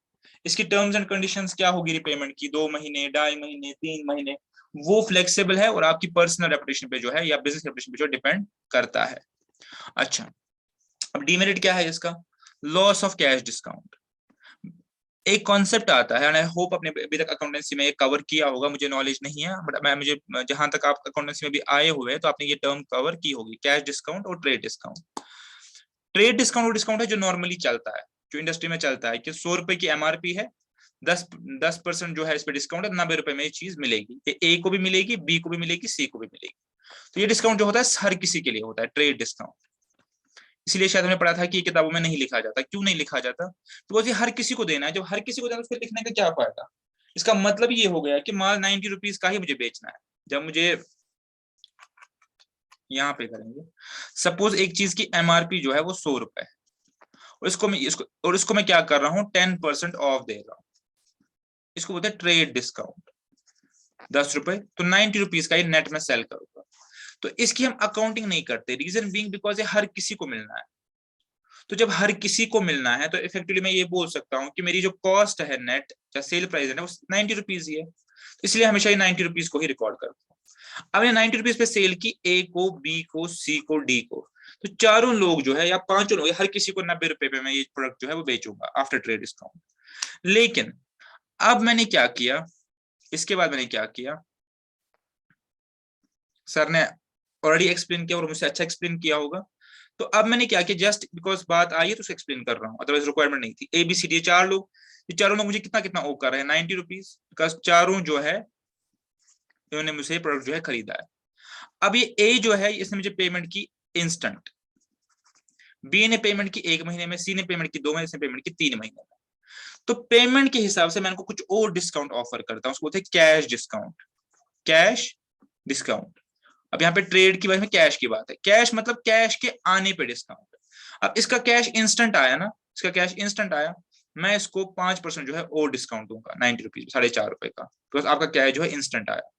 इसकी टर्म्स एंड कंडीशंस क्या होगी रिपेमेंट की, 2 महीने, 2.5 महीने, 3 महीने, वो फ्लेक्सिबल है और आपकी पर्सनल रेपुटेशन पे जो है या बिजनेस रेपुटेशन पे जो डिपेंड करता है। अच्छा, अब डीमेरिट क्या है इसका, लॉस ऑफ कैश डिस्काउंट। एक कॉन्सेप्ट आता है, आई होप आपने अभी तक अकाउंटेंसी में कवर किया होगा, मुझे नॉलेज नहीं है, बट मैं मुझे जहां तक आप अकाउंटेंसी में भी आए हुए हैं तो आपने ये टर्म कवर की होगी, कैश डिस्काउंट और ट्रेड डिस्काउंट। ट्रेड डिस्काउंट वो डिस्काउंट है जो नॉर्मली चलता है, जो इंडस्ट्री में चलता है, कि 100 रुपए की एमआरपी है, 10% जो है इस पे डिस्काउंट है, 90 रुपए में ये चीज मिलेगी, ये ए को भी मिलेगी, बी को भी मिलेगी, सी को भी मिलेगी। तो ये डिस्काउंट जो होता है हर किसी के लिए होता है, ट्रेड डिस्काउंट। इसलिए शायद हमने पढ़ा था कि किताबों में नहीं लिखा जाता। क्यों नहीं लिखा जाता? तो ये हर किसी को देना है। जब हर किसी को देना है तो फिर लिखने का क्या फायदा? इसका मतलब ये हो गया कि माल 90 रुपीज का ही मुझे बेचना है। जब मुझे यहाँ पे करेंगे, सपोज एक चीज की एमआरपी जो है वो 100 रुपए है, और इसको मैं क्या कर रहा हूँ, 10% ऑफ दे रहा हूँ। इसको बोलते हैं ट्रेड डिस्काउंट। 10 रुपए तो 90 रुपीज का ही नेट में सेल करूंगा। तो इसकी हम अकाउंटिंग नहीं करते, रीजन बीइंग बिकॉज ये हर किसी को मिलना है। तो जब हर किसी को मिलना है तो इफेक्टिवली मैं ये बोल सकता हूँ कि मेरी जो कॉस्ट है नेट या सेल प्राइस है वो 90 रुपीज ही है। इसलिए हमेशा ये 90 रुपीज को ही रिकॉर्ड करता हूँ। अब ये 90 रुपीज पे सेल की, ए को, बी को, सी को, डी को, तो चारों लोग जो है या पांचों लोग, हर किसी को 90 रुपए पे मैं ये प्रोडक्ट जो है वो बेचूंगा आफ्टर ट्रेड डिस्काउंट। लेकिन अब मैंने क्या किया, इसके बाद मैंने क्या किया, सर ने ऑलरेडी एक्सप्लेन किया और मुझसे अच्छा एक्सप्लेन किया होगा। तो अब मैंने क्या किया, जस्ट बिकॉज बात आई है तो एक्सप्लेन कर रहा हूँ, अदरवाइज रिक्वायरमेंट नहीं थी। ए बी सी डी चार लोग, ये चारों लोग मुझे कितना कितना ओ कर रहे हैं, 90 रुपीज, बिकॉज चारों जो है इन्होंने मुझसे प्रोडक्ट जो है खरीदा है। अब ये ए जो है इसने मुझे पेमेंट की इंस्टेंट, बी ने पेमेंट की 1 महीने में, सी ने पेमेंट की 2 महीने, पेमेंट की 3 महीने में। तो पेमेंट के हिसाब से मैं इनको कुछ और डिस्काउंट ऑफर करता हूँ, उसको बोलते हैं कैश डिस्काउंट। Cash discount. अब यहाँ पे ट्रेड की बात में कैश की बात है, कैश मतलब कैश के आने पे डिस्काउंट। अब इसका कैश इंस्टेंट आया ना, इसका कैश इंस्टेंट आया, मैं इसको 5% जो है और डिस्काउंट दूंगा, 90 रुपीज, 4.5 रुपए का, बिकॉज आपका कैश जो है इंस्टेंट आया।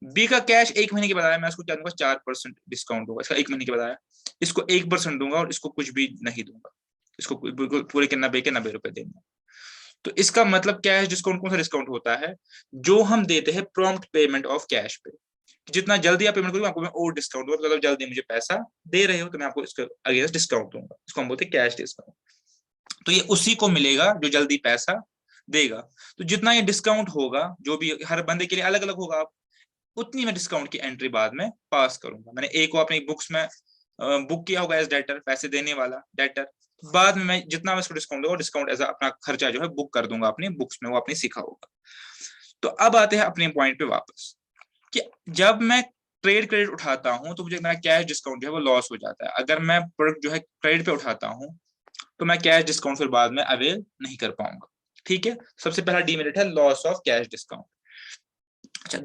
बी का कैश 1 महीने के बाद आया, मैं इसको क्या दूंगा, 4% डिस्काउंट दूंगा, इसका 1 महीने के बाद आया, इसको 1% दूंगा और इसको कुछ भी नहीं दूंगा, इसको पूरे के 90 रुपए देंगे। तो इसका मतलब कैश डिस्काउंट कौन सा डिस्काउंट होता है, जो हम देते हैं प्रॉम्प्ट पेमेंट ऑफ कैश पे। जितना जल्दी आप पेमेंट करोगे आपको मैं और डिस्काउंट दूंगा, मतलब जल्दी मुझे पैसा दे रहे हो तो मैं आपको इसके अगेंस्ट डिस्काउंट दूंगा, इसको हम बोलते हैं कैश डिस्काउंट। तो ये उसी को मिलेगा जो जल्दी पैसा देगा। तो जितना ये डिस्काउंट होगा, जो भी हर बंदे के लिए अलग अलग होगा, आप उतनी मैं डिस्काउंट की एंट्री बाद में पास करूंगा। मैंने ए को अपनी बुक्स में बुक किया होगा एज डेटर, पैसे देने वाला डेटर, बाद में मैं जितना मैं इसको डिस्काउंट दूंगा, डिस्काउंट एज अपना खर्चा जो है बुक कर दूंगा अपनी बुक्स में, वो अपनी सीखा होगा। तो अब आते हैं अपने पॉइंट पे वापस, कि जब मैं ट्रेड क्रेडिट उठाता हूं तो मुझे मेरा कैश डिस्काउंट जो है वो लॉस हो जाता है। अगर मैं प्रोडक्ट जो है क्रेडिट पे उठाता हूं तो मैं कैश डिस्काउंट फिर बाद में अवेल नहीं कर पाऊंगा। ठीक है, सबसे पहला डीमेरिट है लॉस ऑफ कैश डिस्काउंट। अच्छा,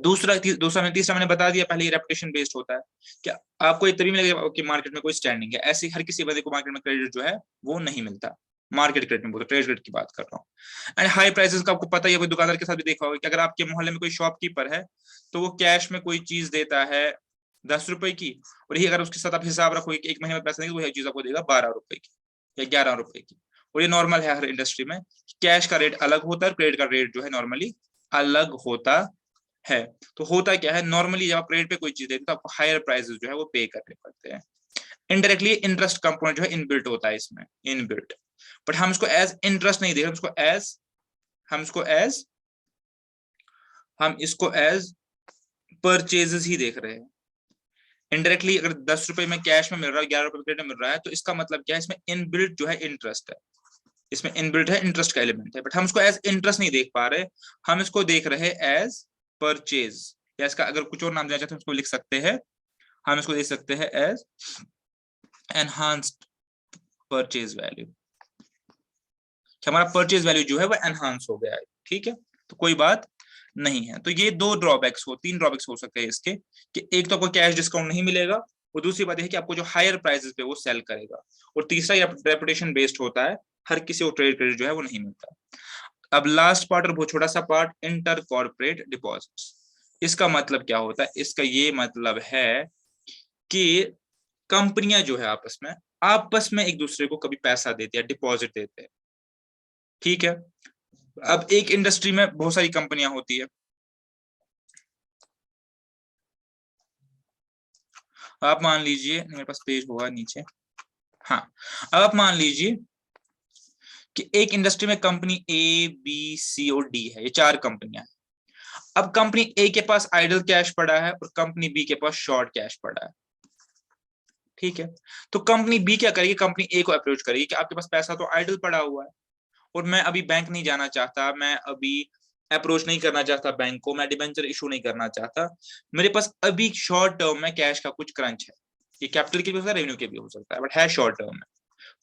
तीसरा मैंने बता दिया पहले, रेपुटेशन बेस्ड होता है। क्या आपको ये तभी मिलेगा कि मार्केट में कोई स्टैंडिंग है, ऐसे हर किसी बंदे को मार्केट में क्रेडिट जो है वो नहीं मिलता। मार्केट क्रेडिट में बोलते, ट्रेड क्रेडिट की बात कर रहा हूँ। एंड हाई प्राइसेस का आपको पता ही है, कोई दुकानदार के साथ भी देखा होगा कि अगर आपके मोहल्ले में कोई शॉपकीपर है तो वो कैश में कोई चीज देता है 10 रुपए की, और यही अगर उसके साथ आप हिसाब रखोगे कि 1 महीने में पैसा देंगे तो वही चीज आपको देगा 12 रुपए की या 11 रुपए की। और ये नॉर्मल है हर इंडस्ट्री में, कैश का रेट अलग होता है, क्रेडिट का रेट जो है नॉर्मली अलग होता है। तो होता क्या है, नॉर्मली जब आप क्रेडिट पे कोई चीज देते हैं तो आपको हायर प्राइसेस जो है वो पे करने पड़ते हैं। इनडायरेक्टली इंटरेस्ट कंपोनेंट जो है इनबिल्ट होता है इसमें, इनबिल्ट, बट हम इसको एज इंटरेस्ट नहीं देख रहे, हम इसको एज परचेजेस ही देख रहे हैं। इनडायरेक्टली अगर 10 रुपए में कैश में मिल रहा है, 11 रुपए क्रेडिट में मिल रहा है, तो इसका मतलब क्या है, इसमें इनबिल्ट जो है इंटरेस्ट है, इसमें इनबिल्ट है, इंटरेस्ट का एलिमेंट है, बट हम इसको एज इंटरेस्ट नहीं देख पा रहे, हम इसको देख रहे हैं एज परचेज, या इसका अगर कुछ और नाम देना चाहते हैं उसको लिख सकते हैं, हम इसको देख सकते हैं एज एनहांस्ड परचेज वैल्यू, हमारा परचेज वैल्यू जो है वो एनहांस हो गया है। ठीक है, तो कोई बात नहीं है। तो ये तीन ड्रॉबैक्स हो सकते हैं इसके, कि एक तो आपको कैश डिस्काउंट नहीं मिलेगा, और दूसरी बात है कि आपको जो हायर प्राइसेस पे वो सेल करेगा, और तीसरा रेपुटेशन बेस्ड होता है, हर किसी को ट्रेड क्रेडिट जो है वो नहीं मिलता। अब लास्ट पार्ट और बहुत छोटा सा पार्ट, इंटर कॉर्पोरेट डिपॉजिट्स। इसका मतलब क्या होता है, इसका ये मतलब है कि कंपनियां जो है आपस में एक दूसरे को कभी पैसा देते हैं, डिपॉजिट देते हैं। ठीक है, अब एक इंडस्ट्री में बहुत सारी कंपनियां होती है, आप मान लीजिए, मेरे पास पेज होगा नीचे, हाँ, अब आप मान लीजिए कि एक इंडस्ट्री में कंपनी ए बी सी और डी है, ये 4 कंपनियां हैं। अब कंपनी ए के पास आइडल कैश पड़ा है और कंपनी बी के पास शॉर्ट कैश पड़ा है। ठीक है, तो कंपनी बी क्या करेगी, कंपनी ए को अप्रोच करेगी कि आपके पास पैसा तो आइडल पड़ा हुआ है और मैं अभी बैंक नहीं जाना चाहता, मैं अभी अप्रोच नहीं करना चाहता बैंक को, मैं डिबेंचर इशू नहीं करना चाहता, मेरे पास अभी शॉर्ट टर्म में कैश का कुछ क्रंच है, ये कैपिटल के भी हो सकता है, रेवेन्यू के भी हो सकता है, बट है शॉर्ट टर्म में।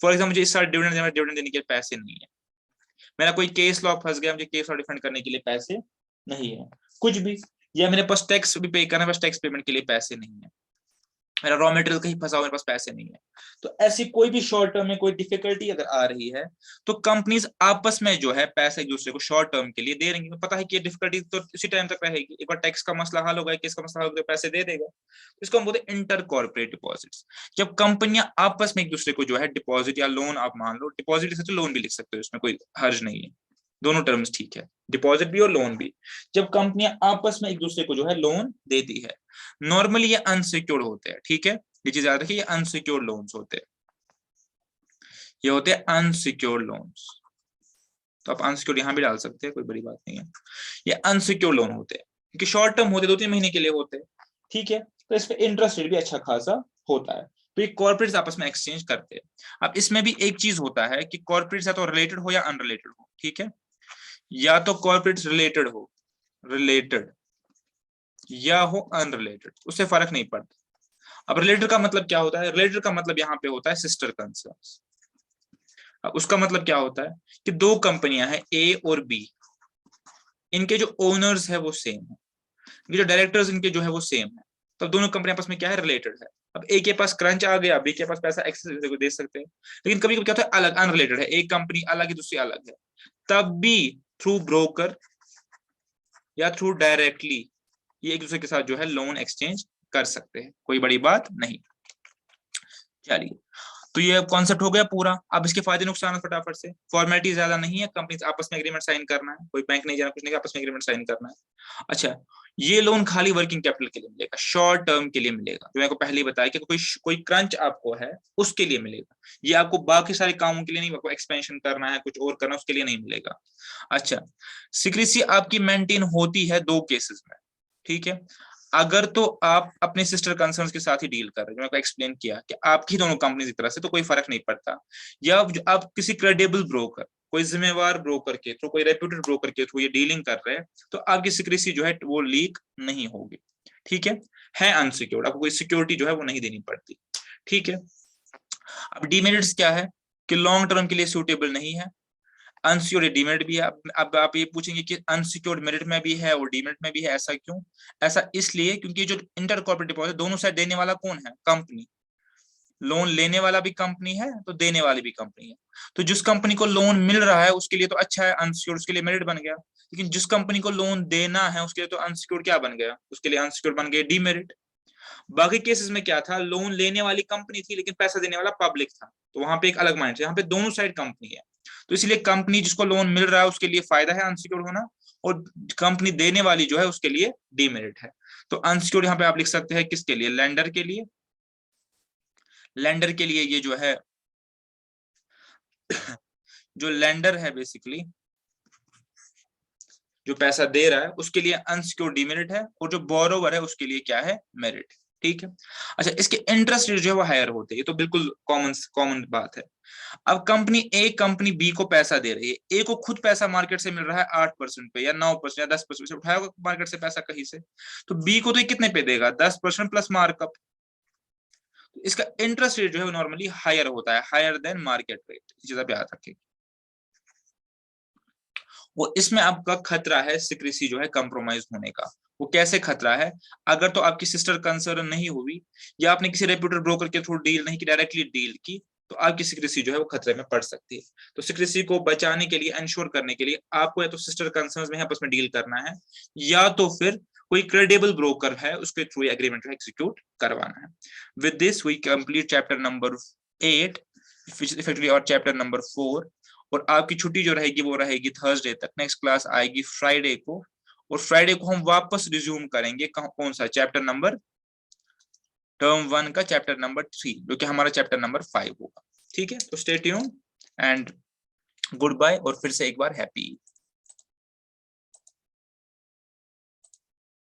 फॉर एग्जाम्पल मुझे इस साल डिविडेंड देने के लिए पैसे नहीं है, मेरा कोई केस लॉ फंस गया, मुझे केस लॉ रिफंड करने के लिए पैसे नहीं है, कुछ भी, या मेरे पास टैक्स भी पे करना, बस टैक्स पेमेंट के लिए पैसे नहीं है, मेरा रॉ मटेरियल कहीं फंसा हुआ, मेरे पास पैसे नहीं है। तो ऐसी कोई भी शॉर्ट टर्म में कोई डिफिकल्टी अगर आ रही है तो कंपनीज आपस में जो है पैसे एक दूसरे को शॉर्ट टर्म के लिए दे रही है। पता है कि ये डिफिकल्टी तो उसी टाइम तक रहेगी, एक बार टैक्स का मसला हल होगा, केस का मसला हल होगा, पैसे दे देगा। तो इसको हम बोलते हैं इंटर कॉर्पोरेट डिपॉजिट्स। जब कंपनियां आपस में एक दूसरे को जो है डिपॉजिट या लोन, आप मान लो डिपॉजिट से तो लोन भी लिख सकते हो, इसमें कोई हर्ज नहीं है, दोनों टर्म्स ठीक है, डिपॉजिट भी और लोन भी। जब कंपनियां आपस में एक दूसरे को जो है लोन देती है, नॉर्मली ये अनसिक्योर्ड होते हैं, ठीक है, ये चीज याद रखिए, ये अनसिक्योर्ड लोन्स होते हैं, ये होते हैं अनसिक्योर्ड लोन्स। तो आप अनसिक्योर्ड यहां भी डाल सकते हैं, कोई बड़ी बात नहीं है, ये अनसिक्योर्ड लोन होते हैं क्योंकि शॉर्ट टर्म होते, 2-3 महीने के लिए होते हैं, ठीक है। तो इस पे इंटरेस्ट रेट भी अच्छा खासा होता है, तो ये कॉर्पोरेट्स आपस में एक्सचेंज करते हैं। अब इसमें भी एक चीज होता है कि कॉर्पोरेट्स या तो रिलेटेड हो या अनरिलेटेड हो, ठीक है, या तो कॉर्पोरेट्स रिलेटेड हो, रिलेटेड, या हो अनरिलेटेड, उससे फर्क नहीं पड़ता। अब रिलेटेड का मतलब क्या होता है, रिलेटेड का मतलब यहाँ पे होता है सिस्टर कंसर्न्स। उसका मतलब क्या होता है कि दो कंपनियां हैं ए और बी, इनके जो ओनर्स है वो सेम है, इनके जो डायरेक्टर्स इनके जो है वो सेम है, तो दोनों कंपनियां आपस में क्या है, रिलेटेड है। अब ए के पास क्रंच आ गया, बी के पास पैसा एक्सेस दे सकते हैं, लेकिन कभी कभी क्या होता है अलग, अनरिलेटेड है, एक कंपनी अलग है दूसरी अलग है, तब भी थ्रू ब्रोकर या थ्रू डायरेक्टली ये एक दूसरे के साथ जो है लोन एक्सचेंज कर सकते हैं, कोई बड़ी बात नहीं। चलिए, तो ये कॉन्सेप्ट हो गया पूरा। अब इसके फायदे नुकसान फटाफट से, फॉर्मेलिटी ज्यादा नहीं है, कंपनी आपस में एग्रीमेंट साइन करना है, कोई बैंक नहीं जाना, कुछ नहीं, आपस में एग्रीमेंट साइन करना है। अच्छा, ये लोन खाली वर्किंग कैपिटल के लिए मिलेगा, शॉर्ट टर्म के लिए मिलेगा, जो मैंने पहले ही बताया कि कोई क्रंच आपको है उसके लिए मिलेगा, ये आपको बाकी सारे कामों के लिए नहीं, आपको एक्सपेंशन करना है, कुछ और करना, उसके लिए नहीं मिलेगा। अच्छा, सिक्रेसी आपकी मेंटेन होती है 2 केसेस में, ठीक है, अगर तो आप अपने सिस्टर कंसर्न्स के साथ ही डील कर रहे हैं, जो मैंने एक्सप्लेन किया कि आपकी दोनों कंपनी की तरफ से तो कोई फर्क नहीं पड़ता, या आप किसी क्रेडिबल ब्रोकर, कोई जिम्मेवार ब्रोकर के थ्रू, कोई रेप्यूटेड ब्रोकर के थ्रू ये डीलिंग कर रहे हैं, तो आपकी सिक्रेसी जो है वो लीक नहीं होगी, ठीक है अनसिक्योर्ड, आपको कोई सिक्योरिटी जो है वो नहीं देनी पड़ती, ठीक है। अब डीमेरिट्स क्या है कि लॉन्ग टर्म के लिए सूटेबल नहीं है, अनसिक्योर्ड डीमेरिट भी है। अब आप ये पूछेंगे कि अनसिक्योर्ड मेरिट में भी है और डीमेरिट में भी है, ऐसा क्यों? ऐसा इसलिए क्योंकि जो इंटर कॉर्पोरेट डिपॉजिट, दोनों साइड देने वाला कौन है, कंपनी, लोन लेने वाला भी कंपनी है तो देने वाली भी कंपनी है, तो जिस कंपनी को लोन मिल रहा है उसके लिए तो अच्छा है अनसिक्योर्ड, उसके लिए मेरिट बन गया, लेकिन जिस कंपनी को लोन देना है उसके लिए तो अनसिक्योर्ड क्या बन गया, उसके लिए अनसिक्योर्ड बन गया डीमेरिट। बाकी केसेस में क्या था, लोन लेने वाली कंपनी थी लेकिन पैसा देने वाला पब्लिक था, तो वहां पे एक अलग माइंड, यहाँ पे दोनों साइड कंपनी है, तो इसलिए कंपनी जिसको लोन मिल रहा है उसके लिए फायदा है अनसिक्योर्ड होना, और कंपनी देने वाली जो है उसके लिए डीमेरिट है। तो अनसिक्योर्ड यहाँ पे आप लिख सकते हैं किसके लिए, लेंडर के लिए, लेंडर के लिए ये जो है जो लेंडर है बेसिकली जो पैसा दे रहा है उसके लिए अनसिक्योर्ड डीमेरिट है, और जो बोरोवर है उसके लिए क्या है, मेरिट, ठीक है। अच्छा, इसके इंटरेस्ट रेट जो है वो हायर होते हैं, ये तो बिल्कुल कॉमन बात है। अब कंपनी बी को पैसा दे रही है, ए को खुद पैसा मार्केट से मिल रहा है 8% पे या 9% या 10% से उठाया मार्केट से पैसा कहीं से, तो बी को तो ये कितने पे देगा, 10% प्लस मार्कअप, तो इसका इंटरेस्ट रेट जो है नॉर्मली हायर होता है, हायर देन मार्केट रेट, चीज आप याद रखिए। वो इसमें आपका खतरा है सिक्रेसी जो है कंप्रोमाइज होने का। वो कैसे खतरा है, अगर तो आपकी सिस्टर कंसर्न नहीं हुई या आपने किसी रेप्यूटेड ब्रोकर के थ्रू डील नहीं की, डायरेक्टली डील की, तो आपकी सिक्रेसी जो है वो खतरे में पड़ सकती है। तो सिक्रेसी को बचाने के लिए, इंश्योर करने के लिए आपको या तो सिस्टर कंसर्न्स में आपस में डील करना है, या तो फिर कोई क्रेडिबल ब्रोकर है उसके थ्रू एग्रीमेंट एग्जीक्यूट करवाना है। With this we complete chapter number 8, effectively और चैप्टर नंबर 4, और आपकी छुट्टी जो रहेगी वो रहेगी थर्सडे तक, नेक्स्ट क्लास आएगी फ्राइडे को, और फ्राइडे को हम वापस रिज्यूम करेंगे कौन सा चैप्टर नंबर, टर्म 1 का चैप्टर नंबर 3, जो कि हमारा चैप्टर नंबर 5 होगा, ठीक है। तो stay tuned and goodbye, और फिर से एक बार हैप्पी